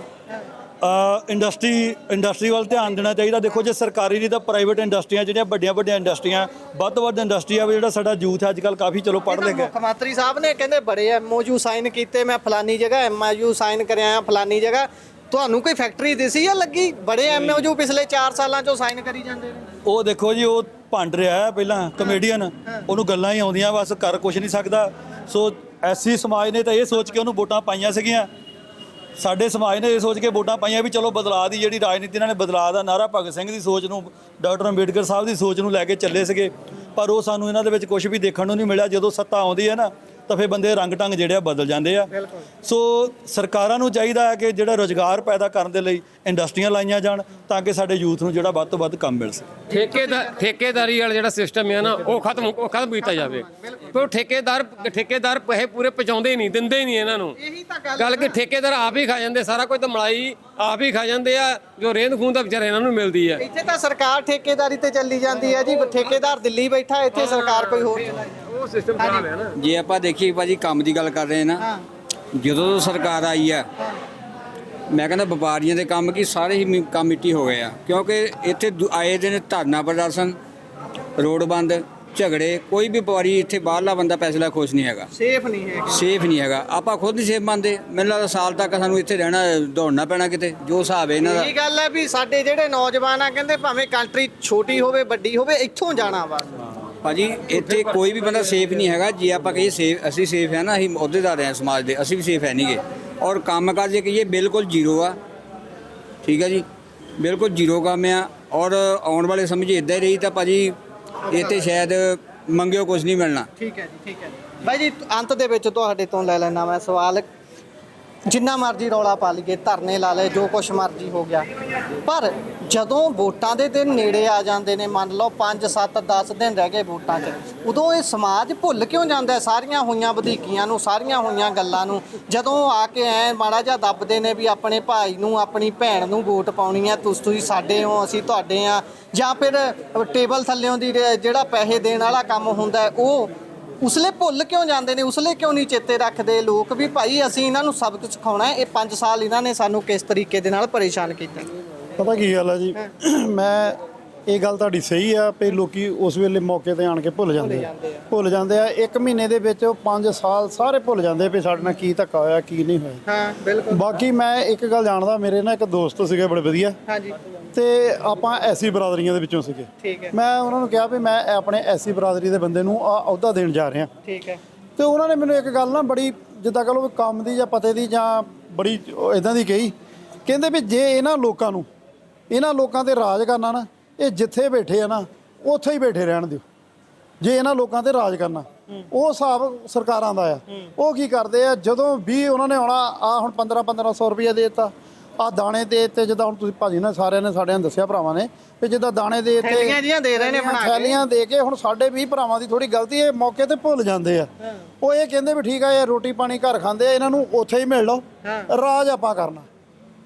ਇੰਡਸਟਰੀ ਵੱਲ ਧਿਆਨ ਦੇਣਾ ਚਾਹੀਦਾ। ਦੇਖੋ ਜੇ ਸਰਕਾਰੀ ਨਹੀਂ ਤਾਂ ਪ੍ਰਾਈਵੇਟ ਇੰਡਸਟਰੀਆਂ, ਜਿਹੜੀਆਂ ਵੱਡੀਆਂ ਇੰਡਸਟਰੀਆਂ, ਵੱਧ ਤੋਂ ਵੱਧ ਇੰਡਸਟਰੀਆਂ ਜਿਹੜਾ ਸਾਡਾ ਯੂਥ ਹੈ ਅੱਜ ਕੱਲ੍ਹ ਕਾਫੀ ਚਲੋ ਪੜ੍ਹ ਲਿਖ ਗਿਆ। ਮੁੱਖ ਮੰਤਰੀ ਸਾਹਿਬ ਨੇ ਕਹਿੰਦੇ ਬੜੇ ਐਮਓਯੂ ਸਾਈਨ ਕੀਤੇ, ਮੈਂ ਫਲਾਨੀ ਜਗ੍ਹਾ ਐਮਓਯੂ ਸਾਈਨ ਕਰਿਆ ਫਲਾਨੀ ਜਗ੍ਹਾ। ਤੁਹਾਨੂੰ ਕੋਈ ਫੈਕਟਰੀ ਦਿਸੀ ਜਾਂ ਲੱਗੀ? ਬੜੇ ਐਮਓਯੂ ਪਿਛਲੇ 4 ਸਾਲਾਂ 'ਚੋਂ ਸਾਈਨ ਕਰੀ ਜਾਂਦੇ ਨੇ। ਉਹ ਦੇਖੋ ਜੀ, ਉਹ ਭੰਡ ਰਿਹਾ ਹੈ ਪਹਿਲਾਂ ਕਮੇਡੀਅਨ, ਉਹਨੂੰ ਗੱਲਾਂ ਹੀ ਆਉਂਦੀਆਂ, ਬਸ ਕਰ ਕੁਝ ਨਹੀਂ ਸਕਦਾ। ਸੋ ਐਸੀ ਸਮਾਜ ਨੇ ਤਾਂ ਇਹ ਸੋਚ ਕੇ ਉਹਨੂੰ ਵੋਟਾਂ ਪਾਈਆਂ ਸੀਗੀਆਂ। ਸਾਡੇ ਸਮਾਜ ਨੇ ਇਹ ਸੋਚ ਕੇ ਵੋਟਾਂ ਪਾਈਆਂ ਵੀ ਚਲੋ ਬਦਲਾਅ ਦੀ ਜਿਹੜੀ ਰਾਜਨੀਤੀ, ਇਹਨਾਂ ਨੇ ਬਦਲਾਅ ਦਾ ਨਾਰਾ ਭਗਤ ਸਿੰਘ ਦੀ ਸੋਚ ਨੂੰ, ਡਾਕਟਰ ਅੰਬੇਡਕਰ ਸਾਹਿਬ ਦੀ ਸੋਚ ਨੂੰ ਲੈ ਕੇ ਚੱਲੇ ਸੀਗੇ, ਪਰ ਉਹ ਸਾਨੂੰ ਇਹਨਾਂ ਦੇ ਵਿੱਚ ਕੁਝ ਵੀ ਦੇਖਣ ਨੂੰ ਨਹੀਂ ਮਿਲਿਆ। ਜਦੋਂ ਸੱਤਾ ਆਉਂਦੀ ਹੈ ਨਾ ਤਾਂ ਫਿਰ ਬੰਦੇ ਰੰਗ ਢੰਗ ਜਿਹੜੇ ਆ ਬਦਲ ਜਾਂਦੇ ਆ। ਸੋ ਸਰਕਾਰਾਂ ਨੂੰ ਚਾਹੀਦਾ ਹੈ ਕਿ ਜਿਹੜਾ ਰੋਜ਼ਗਾਰ ਪੈਦਾ ਕਰਨ ਦੇ ਲਈ ਇੰਡਸਟਰੀਆਂ ਲਾਈਆਂ ਜਾਣ ਤਾਂ ਕਿ ਸਾਡੇ ਯੂਥ ਨੂੰ ਜਿਹੜਾ ਵੱਧ ਤੋਂ ਵੱਧ ਕੰਮ ਮਿਲ ਸਕੇ। ਠੇਕੇਦਾਰੀ ਵਾਲਾ ਜਿਹੜਾ ਸਿਸਟਮ ਹੈ ਨਾ ਉਹ ਖਤਮ ਕੀਤਾ ਜਾਵੇ। ਕਿਉਂ ਠੇਕੇਦਾਰ ਪੈਸੇ ਪੂਰੇ ਪਹੁੰਚਾਉਂਦੇ ਨਹੀਂ, ਦਿੰਦੇ ਹੀ ਨਹੀਂ ਇਹਨਾਂ ਨੂੰ। ਗੱਲ ਕਿ ਠੇਕੇਦਾਰ ਆਪ ਹੀ ਖਾ ਜਾਂਦੇ, ਸਾਰਾ ਕੁਝ ਤਾਂ ਮਲਾਈ ਆਪ ਹੀ ਖਾ ਜਾਂਦੇ ਆ, ਜੋ ਰੇਂਦ ਖੂਨ ਦਾ ਵਿਚਾਰੇ ਇਹਨਾਂ ਨੂੰ ਮਿਲਦੀ ਹੈ। ਇੱਥੇ ਤਾਂ ਸਰਕਾਰ ਠੇਕੇਦਾਰੀ ਤੇ ਚੱਲੀ ਜਾਂਦੀ ਹੈ ਜੀ, ਠੇਕੇਦਾਰ ਦਿੱਲੀ ਬੈਠਾ, ਇੱਥੇ ਸਰਕਾਰ ਕੋਈ ਹੋਰ ਚਲਾਈ। ਉਹ ਸਿਸਟਮ ਖਰਾਬ ਹੈ ਨਾ। ਜੇ ਆਪਾਂ ਦੇਖੀਏ ਭਾਜੀ ਕੰਮ ਦੀ ਗੱਲ ਕਰ ਰਹੇ ਨਾ, ਜਦੋਂ ਤੋਂ ਸਰਕਾਰ ਆਈ ਆ, ਮੈਂ ਕਹਿੰਦਾ ਵਪਾਰੀਆਂ ਦੇ ਕੰਮ ਕੀ ਸਾਰੇ ਹੀ ਕੰਮ ਮਿੱਟੀ ਹੋ ਗਏ ਆ। ਕਿਉਂਕਿ ਇੱਥੇ ਆਏ ਦਿਨ ਧਰਨਾ ਪ੍ਰਦਰਸ਼ਨ, ਰੋਡ ਬੰਦ, ਝਗੜੇ, ਕੋਈ ਵੀ ਵਪਾਰੀ ਇੱਥੇ ਬਾਹਰਲਾ ਬੰਦਾ ਪੈਸੇ ਲੈ ਖੁਸ਼ ਨਹੀਂ ਹੈਗਾ, ਸੇਫ ਨਹੀਂ ਹੈਗਾ। ਆਪਾਂ ਖੁਦ ਨਹੀਂ ਸੇਫ ਮੰਨਦੇ। ਮੈਨੂੰ ਲੱਗਦਾ ਸਾਲ ਤੱਕ ਸਾਨੂੰ ਇੱਥੇ ਰਹਿਣਾ, ਦੌੜਨਾ ਪੈਣਾ ਕਿਤੇ, ਜੋ ਹਿਸਾਬ ਹੈ ਇਹਨਾਂ ਦਾ। ਇਹ ਗੱਲ ਹੈ ਵੀ ਸਾਡੇ ਜਿਹੜੇ ਨੌਜਵਾਨ ਆ ਕਹਿੰਦੇ ਭਾਵੇਂ ਕੰਟਰੀ ਛੋਟੀ ਹੋਵੇ ਵੱਡੀ ਹੋਵੇ, ਇੱਥੋਂ ਜਾਣਾ ਵਾ। ਭਾਜੀ ਇੱਥੇ ਕੋਈ ਵੀ ਬੰਦਾ ਸੇਫ ਨਹੀਂ ਹੈਗਾ। ਜੇ ਆਪਾਂ ਕਹੀਏ ਸੇਫ, ਅਸੀਂ ਸੇਫ ਹੈ ਨਾ, ਅਸੀਂ ਅਹੁਦੇਦਾਰ ਹਾਂ ਸਮਾਜ ਦੇ, ਅਸੀਂ ਵੀ ਸੇਫ ਹੈ ਨਹੀਂਗੇ। ਔਰ ਕੰਮ ਕਾਜ ਜੇ ਕਹੀਏ ਬਿਲਕੁਲ ਜ਼ੀਰੋ ਆ, ਠੀਕ ਹੈ ਜੀ, ਬਿਲਕੁਲ ਜ਼ੀਰੋ ਕੰਮ ਆ। ਔਰ ਆਉਣ ਵਾਲੇ ਸਮੇਂ 'ਚ ਇੱਦਾਂ ਹੀ ਰਹੀ ਤਾਂ ਭਾਜੀ ਇੱਥੇ ਸ਼ਾਇਦ ਮੰਗਿਓ ਕੁਝ ਨਹੀਂ ਮਿਲਣਾ। ਠੀਕ ਹੈ ਜੀ ਬਾਈ ਜੀ, ਅੰਤ ਦੇ ਵਿੱਚ ਤੁਹਾਡੇ ਤੋਂ ਲੈ ਲੈਣਾ ਮੈਂ ਸਵਾਲ। ਜਿੰਨਾ ਮਰਜ਼ੀ ਰੌਲਾ ਪਾ ਲਈਏ, ਧਰਨੇ ਲਾ ਲਏ, ਜੋ ਕੁਛ ਮਰਜ਼ੀ ਹੋ ਗਿਆ, ਪਰ ਜਦੋਂ ਵੋਟਾਂ ਦੇ ਦਿਨ ਨੇੜੇ ਆ ਜਾਂਦੇ ਨੇ, ਮੰਨ ਲਓ 5 7 10 ਦਿਨ ਰਹਿ ਗਏ ਵੋਟਾਂ 'ਚ, ਉਦੋਂ ਇਹ ਸਮਾਜ ਭੁੱਲ ਕਿਉਂ ਜਾਂਦਾ ਸਾਰੀਆਂ ਹੋਈਆਂ ਵਧੀਕੀਆਂ ਨੂੰ, ਸਾਰੀਆਂ ਹੋਈਆਂ ਗੱਲਾਂ ਨੂੰ? ਜਦੋਂ ਆ ਕੇ ਐ ਮਾੜਾ ਜਿਹਾ ਦੱਬਦੇ ਨੇ ਵੀ ਆਪਣੇ ਭਾਈ ਨੂੰ, ਆਪਣੀ ਭੈਣ ਨੂੰ ਵੋਟ ਪਾਉਣੀ ਆ, ਤੁਸੀਂ ਸਾਡੇ ਹੋ, ਅਸੀਂ ਤੁਹਾਡੇ ਆ, ਜਾਂ ਫਿਰ ਟੇਬਲ ਥੱਲਿਓਂ ਦੀ ਜਿਹੜਾ ਪੈਸੇ ਦੇਣ ਵਾਲਾ ਕੰਮ ਹੁੰਦਾ ਉਹ ਉਸਲੇ ਭੁੱਲ ਕਿਉਂ ਜਾਂਦੇ ਨੇ? ਉਸਲੇ ਕਿਉਂ ਨਹੀਂ ਚੇਤੇ ਰੱਖਦੇ ਲੋਕ ਵੀ ਭਾਈ ਅਸੀਂ ਇਹਨਾਂ ਨੂੰ ਸਬਕ ਸਿਖਾਉਣਾ ਹੈ? ਇਹ 5 ਸਾਲ ਇਹਨਾਂ ਨੇ ਸਾਨੂੰ ਕਿਸ ਤਰੀਕੇ ਦੇ ਨਾਲ ਪਰੇਸ਼ਾਨ ਕੀਤਾ। ਪਤਾ ਕੀ ਗੱਲ ਹੈ ਜੀ, ਮੈਂ ਇਹ ਗੱਲ ਤੁਹਾਡੀ ਸਹੀ ਆ ਵੀ ਲੋਕੀ ਉਸ ਵੇਲੇ ਮੌਕੇ ਤੇ ਆਣ ਕੇ ਭੁੱਲ ਜਾਂਦੇ ਆ 1 ਮਹੀਨੇ ਦੇ ਵਿੱਚ 5 ਸਾਲ ਸਾਰੇ ਭੁੱਲ ਜਾਂਦੇ ਵੀ ਸਾਡੇ ਨਾਲ ਕੀ ਧੱਕਾ ਹੋਇਆ ਕੀ ਨਹੀਂ ਹੋਇਆ। ਹਾਂ ਬਿਲਕੁਲ। ਬਾਕੀ ਮੈਂ ਇੱਕ ਗੱਲ ਜਾਣਦਾ, ਮੇਰੇ ਨਾਲ ਇੱਕ ਦੋਸਤ ਸੀਗੇ ਬੜੇ ਵਧੀਆ, ਹਾਂਜੀ ਤੇ ਆਪਾਂ ਐਸੀ ਬਰਾਦਰੀਆਂ ਦੇ ਵਿੱਚੋਂ ਸੀਗੇ। ਠੀਕ ਹੈ। ਮੈਂ ਉਹਨਾਂ ਨੂੰ ਕਿਹਾ ਵੀ ਮੈਂ ਆਪਣੇ ਐਸੀ ਬਰਾਦਰੀ ਦੇ ਬੰਦੇ ਨੂੰ ਆ ਅਹੁਦਾ ਦੇਣ ਜਾ ਰਿਹਾ। ਠੀਕ ਹੈ। ਤੇ ਉਹਨਾਂ ਨੇ ਮੈਨੂੰ ਇੱਕ ਗੱਲ ਨਾ ਬੜੀ ਜਿੱਦਾਂ ਕਹ ਲਓ ਕੰਮ ਦੀ ਜਾਂ ਪਤੇ ਦੀ ਜਾਂ ਬੜੀ ਇਦਾਂ ਦੀ ਕਹੀ, ਕਹਿੰਦੇ ਵੀ ਜੇ ਇਹਨਾਂ ਲੋਕਾਂ ਤੇ ਰਾਜ ਕਰਨਾ ਨਾ, ਇਹ ਜਿੱਥੇ ਬੈਠੇ ਆ ਨਾ ਉੱਥੇ ਹੀ ਬੈਠੇ ਰਹਿਣ ਦਿਓ। ਜੇ ਇਹਨਾਂ ਲੋਕਾਂ ਤੇ ਰਾਜ ਕਰਨਾ, ਉਹ ਹਿਸਾਬ ਸਰਕਾਰਾਂ ਦਾ ਆ। ਉਹ ਕੀ ਕਰਦੇ ਆ, ਜਦੋਂ ਵੀ ਉਹਨਾਂ ਨੇ ਆਉਣਾ, ਆ ਹੁਣ 1500 ਰੁਪਏ ਦੇ ਦਿੱਤਾ, ਆ ਦਾਣੇ ਦੇ ਦਿੱਤੇ, ਜਿੱਦਾਂ ਹੁਣ ਤੁਸੀਂ ਭਾਜੀ ਨੇ ਸਾਰਿਆਂ ਨੇ ਸਾਡਿਆਂ ਨੇ ਦੱਸਿਆ ਭਰਾਵਾਂ ਨੇ ਵੀ ਜਿੱਦਾਂ ਦਾਣੇ ਦੇ ਦਿੱਤੇ, ਥੈਲੀਆਂ ਜੀਆਂ ਦੇ ਰਹੇ ਨੇ ਬਣਾ ਕੇ, ਥੈਲੀਆਂ ਦੇ ਕੇ। ਹੁਣ ਸਾਡੇ ਵੀ ਭਰਾਵਾਂ ਦੀ ਥੋੜੀ ਗਲਤੀ, ਇਹ ਮੌਕੇ ਤੇ ਭੁੱਲ ਜਾਂਦੇ ਆ। ਉਹ ਇਹ ਕਹਿੰਦੇ ਵੀ ਠੀਕ ਆ, ਇਹ ਰੋਟੀ ਪਾਣੀ ਘਰ ਖਾਂਦੇ ਆ, ਇਹਨਾਂ ਨੂੰ ਉੱਥੇ ਹੀ ਮਿਲ ਲਓ, ਰਾਜ ਆਪਾਂ ਕਰਨਾ।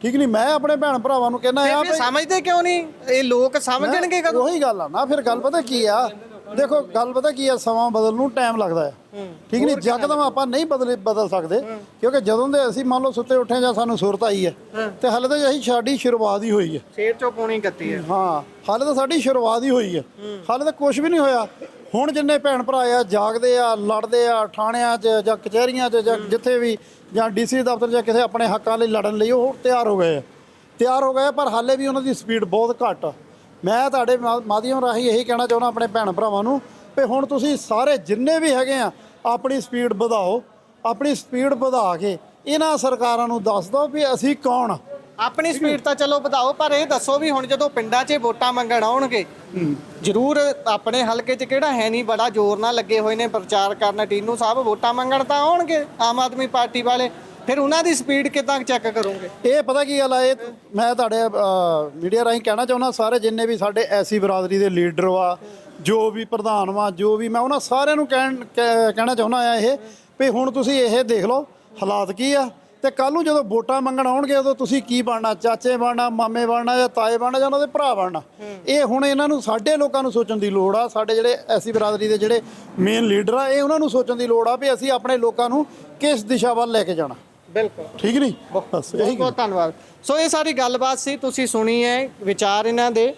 ਠੀਕ ਨਹੀਂ, ਮੈਂ ਆਪਣੇ ਭੈਣ ਭਰਾਵਾਂ ਨੂੰ ਕਹਿੰਦਾ ਆ ਇਹ ਸਮਝਦੇ ਕਿਉਂ ਨਹੀਂ? ਇਹ ਲੋਕ ਸਮਝਣਗੇ ਕਦੋਂ? ਉਹੀ ਗੱਲ ਆ ਨਾ, ਫਿਰ ਗੱਲ ਪਤਾ ਕੀ ਆ, ਦੇਖੋ ਗੱਲ ਪਤਾ ਕੀ ਆ, ਸਮਾਂ ਬਦਲਣ ਨੂੰ ਟਾਈਮ ਲੱਗਦਾ ਆ। ਠੀਕ ਨਹੀਂ, ਯਕਦਮ ਆਪਾਂ ਨਹੀਂ ਬਦਲ ਸਕਦੇ, ਕਿਉਂਕਿ ਜਦੋਂ ਦੇ ਅਸੀਂ ਮੰਨ ਲਓ ਸੁੱਤੇ ਉੱਠੇ ਜਾਂ ਸਾਨੂੰ ਸੁਰਤ ਆਈ ਹੈ, ਤੇ ਹਾਲੇ ਤਾਂ ਅਸੀਂ ਸਾਡੀ ਸ਼ੁਰੂਆਤ ਹੀ ਹੋਈ ਹੈ। ਸ਼ੇਰ ਚੋਂ ਪੌਣੀ ਕੱਤੀ ਹੈ। ਹਾਂ, ਹਾਲੇ ਤਾਂ ਸਾਡੀ ਸ਼ੁਰੂਆਤ ਹੀ ਹੋਈ ਹੈ, ਹਾਲੇ ਤਾਂ ਕੁਝ ਵੀ ਨਹੀਂ ਹੋਇਆ। ਹੁਣ ਜਿੰਨੇ ਭੈਣ ਭਰਾ ਆ ਜਾਗਦੇ ਆ, ਲੜਦੇ ਆ ਥਾਣਿਆਂ 'ਚ ਜਾਂ ਕਚਹਿਰੀਆਂ 'ਚ ਜਾਂ ਜਿੱਥੇ ਵੀ, ਜਾਂ ਡੀਸੀ ਦਫ਼ਤਰ ਜਾਂ ਕਿਸੇ ਆਪਣੇ ਹੱਕਾਂ ਲਈ ਲੜਨ ਲਈ ਉਹ ਤਿਆਰ ਹੋ ਗਏ ਆ, ਪਰ ਹਾਲੇ ਵੀ ਉਹਨਾਂ ਦੀ ਸਪੀਡ ਬਹੁਤ ਘੱਟ ਆ। ਮੈਂ ਤੁਹਾਡੇ ਮਾਧਿਅਮ ਰਾਹੀਂ ਇਹੀ ਕਹਿਣਾ ਚਾਹੁੰਦਾ ਆਪਣੇ ਭੈਣ ਭਰਾਵਾਂ ਨੂੰ ਵੀ ਹੁਣ ਤੁਸੀਂ ਸਾਰੇ ਜਿੰਨੇ ਵੀ ਹੈਗੇ ਆ ਆਪਣੀ ਸਪੀਡ ਵਧਾਓ। ਆਪਣੀ ਸਪੀਡ ਵਧਾ ਕੇ ਇਹਨਾਂ ਸਰਕਾਰਾਂ ਨੂੰ ਦੱਸ ਦਿਓ ਵੀ ਅਸੀਂ ਕੌਣ ਆ। ਆਪਣੀ ਸਪੀਡ ਤਾਂ ਚਲੋ ਵਧਾਓ, ਪਰ ਇਹ ਦੱਸੋ ਵੀ ਹੁਣ ਜਦੋਂ ਪਿੰਡਾਂ 'ਚ ਵੋਟਾਂ ਮੰਗਣ ਆਉਣਗੇ, ਜ਼ਰੂਰ ਆਪਣੇ ਹਲਕੇ 'ਚ ਕਿਹੜਾ ਹੈ ਨਹੀਂ ਬੜਾ ਜ਼ੋਰ ਨਾਲ ਲੱਗੇ ਹੋਏ ਨੇ ਪ੍ਰਚਾਰ ਕਰਨ, ਟੀਨੂ ਸਾਹਿਬ ਵੋਟਾਂ ਮੰਗਣ ਤਾਂ ਆਉਣਗੇ ਆਮ ਆਦਮੀ ਪਾਰਟੀ ਵਾਲੇ, ਫਿਰ ਉਹਨਾਂ ਦੀ ਸਪੀਡ ਕਿੱਦਾਂ ਚੈੱਕ ਕਰੋਗੇ? ਇਹ ਪਤਾ ਕੀ ਗੱਲ ਆ, ਇਹ ਮੈਂ ਤੁਹਾਡੇ ਮੀਡੀਆ ਰਾਹੀਂ ਕਹਿਣਾ ਚਾਹੁੰਦਾ, ਸਾਰੇ ਜਿੰਨੇ ਵੀ ਸਾਡੇ ਐਸੀ ਬਰਾਦਰੀ ਦੇ ਲੀਡਰ ਵਾ, ਜੋ ਵੀ ਪ੍ਰਧਾਨ ਵਾ, ਜੋ ਵੀ, ਮੈਂ ਉਹਨਾਂ ਸਾਰਿਆਂ ਨੂੰ ਕਹਿਣਾ ਚਾਹੁੰਦਾ ਆ ਇਹ ਵੀ ਹੁਣ ਤੁਸੀਂ ਇਹ ਦੇਖ ਲਓ ਹਾਲਾਤ ਕੀ ਆ, ਤੇ ਕੱਲ ਨੂੰ ਜਦੋਂ ਵੋਟਾਂ ਮੰਗਣ ਆਉਣਗੇ ਉਦੋਂ ਤੁਸੀਂ ਕੀ ਬਣਨਾ, ਚਾਚੇ ਬਣਨਾ, ਮਾਮੇ ਬਣਨਾ ਜਾਂ ਤਾਏ ਬਣਨਾ ਜਾਂ ਉਹਨਾਂ ਦੇ ਭਰਾ ਬਣਨਾ। ਇਹ ਹੁਣ ਇਹਨਾਂ ਨੂੰ, ਸਾਡੇ ਲੋਕਾਂ ਨੂੰ ਸੋਚਣ ਦੀ ਲੋੜ ਆ। ਸਾਡੇ ਜਿਹੜੇ ਐਸੀ ਬਰਾਦਰੀ ਦੇ ਜਿਹੜੇ ਮੇਨ ਲੀਡਰ ਆ, ਇਹ ਉਹਨਾਂ ਨੂੰ ਸੋਚਣ ਦੀ ਲੋੜ ਆ ਵੀ ਅਸੀਂ ਆਪਣੇ ਲੋਕਾਂ ਨੂੰ ਕਿਸ ਦਿਸ਼ਾ ਵੱਲ ਲੈ ਕੇ ਜਾਣਾ। ਬਿਲਕੁਲ ਠੀਕ ਨਹੀਂ, ਬਸ ਇਹੀ ਬਹੁਤ ਧੰਨਵਾਦ। ਸੋ ਇਹ ਸਾਰੀ ਗੱਲਬਾਤ ਸੀ, ਤੁਸੀਂ ਸੁਣੀ ਹੈ ਵਿਚਾਰ ਇਹਨਾਂ ਦੇ।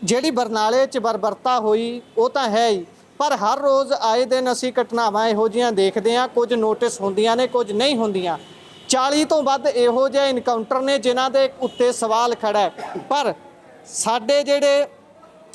ਜਿਹੜੀ ਬਰਨਾਲੇ 'ਚ ਬਰਬਰਤਾ ਹੋਈ ਉਹ ਤਾਂ ਹੈ ਹੀ, ਪਰ ਹਰ ਰੋਜ਼ ਆਏ ਦਿਨ ਅਸੀਂ ਘਟਨਾਵਾਂ ਇਹੋ ਜਿਹੀਆਂ ਦੇਖਦੇ ਹਾਂ, ਕੁਝ ਨੋਟਿਸ ਹੁੰਦੀਆਂ ਨੇ, ਕੁਝ ਨਹੀਂ ਹੁੰਦੀਆਂ। 40 ਤੋਂ ਵੱਧ ਇਹੋ ਜਿਹੇ ਇਨਕਾਊਂਟਰ ਨੇ ਜਿਨ੍ਹਾਂ ਦੇ ਉੱਤੇ ਸਵਾਲ ਖੜਾ ਹੈ, ਪਰ ਸਾਡੇ ਜਿਹੜੇ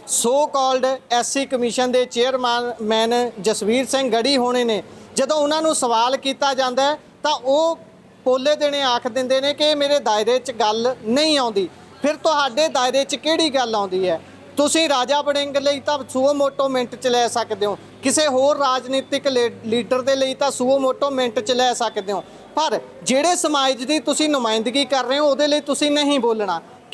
ਸੋ ਕਾਲਡ ਐਸਸੀ ਕਮਿਸ਼ਨ ਦੇ ਚੇਅਰਮੈਨ ਜਸਵੀਰ ਸਿੰਘ ਗੜੀ ਹੋਣੇ ਨੇ, ਜਦੋਂ ਉਹਨਾਂ ਨੂੰ ਸਵਾਲ ਕੀਤਾ ਜਾਂਦਾ ਤਾਂ ਉਹ ਪੋਲੇ ਦੇਣੇ ਆਖ ਦਿੰਦੇ ਨੇ ਕਿ ਮੇਰੇ ਦਾਇਰੇ 'ਚ ਗੱਲ ਨਹੀਂ ਆਉਂਦੀ। ਫਿਰ ਤੁਹਾਡੇ ਦਾਇਰੇ 'ਚ ਕਿਹੜੀ ਗੱਲ ਆਉਂਦੀ ਹੈ? ਤੁਸੀਂ ਰਾਜਾ ਵੜਿੰਗ ਲਈ ਤਾਂ ਸੂਓ ਮੋਟੋ ਮਿੰਟ 'ਚ ਲੈ ਸਕਦੇ ਹੋ, ਕਿਸੇ ਹੋਰ ਰਾਜਨੀਤਿਕ ਲੀਡਰ ਦੇ ਲਈ ਤਾਂ ਸੂਓ ਮੋਟੋ ਮਿੰਟ 'ਚ ਲੈ ਸਕਦੇ ਹੋ, ਪਰ ਜਿਹੜੇ ਸਮਾਜ ਦੀ ਤੁਸੀਂ ਨੁਮਾਇੰਦਗੀ ਕਰ ਰਹੇ ਹੋ ਉਹਦੇ ਲਈ ਤੁਸੀਂ ਨਹੀਂ ਬੋਲਣਾ।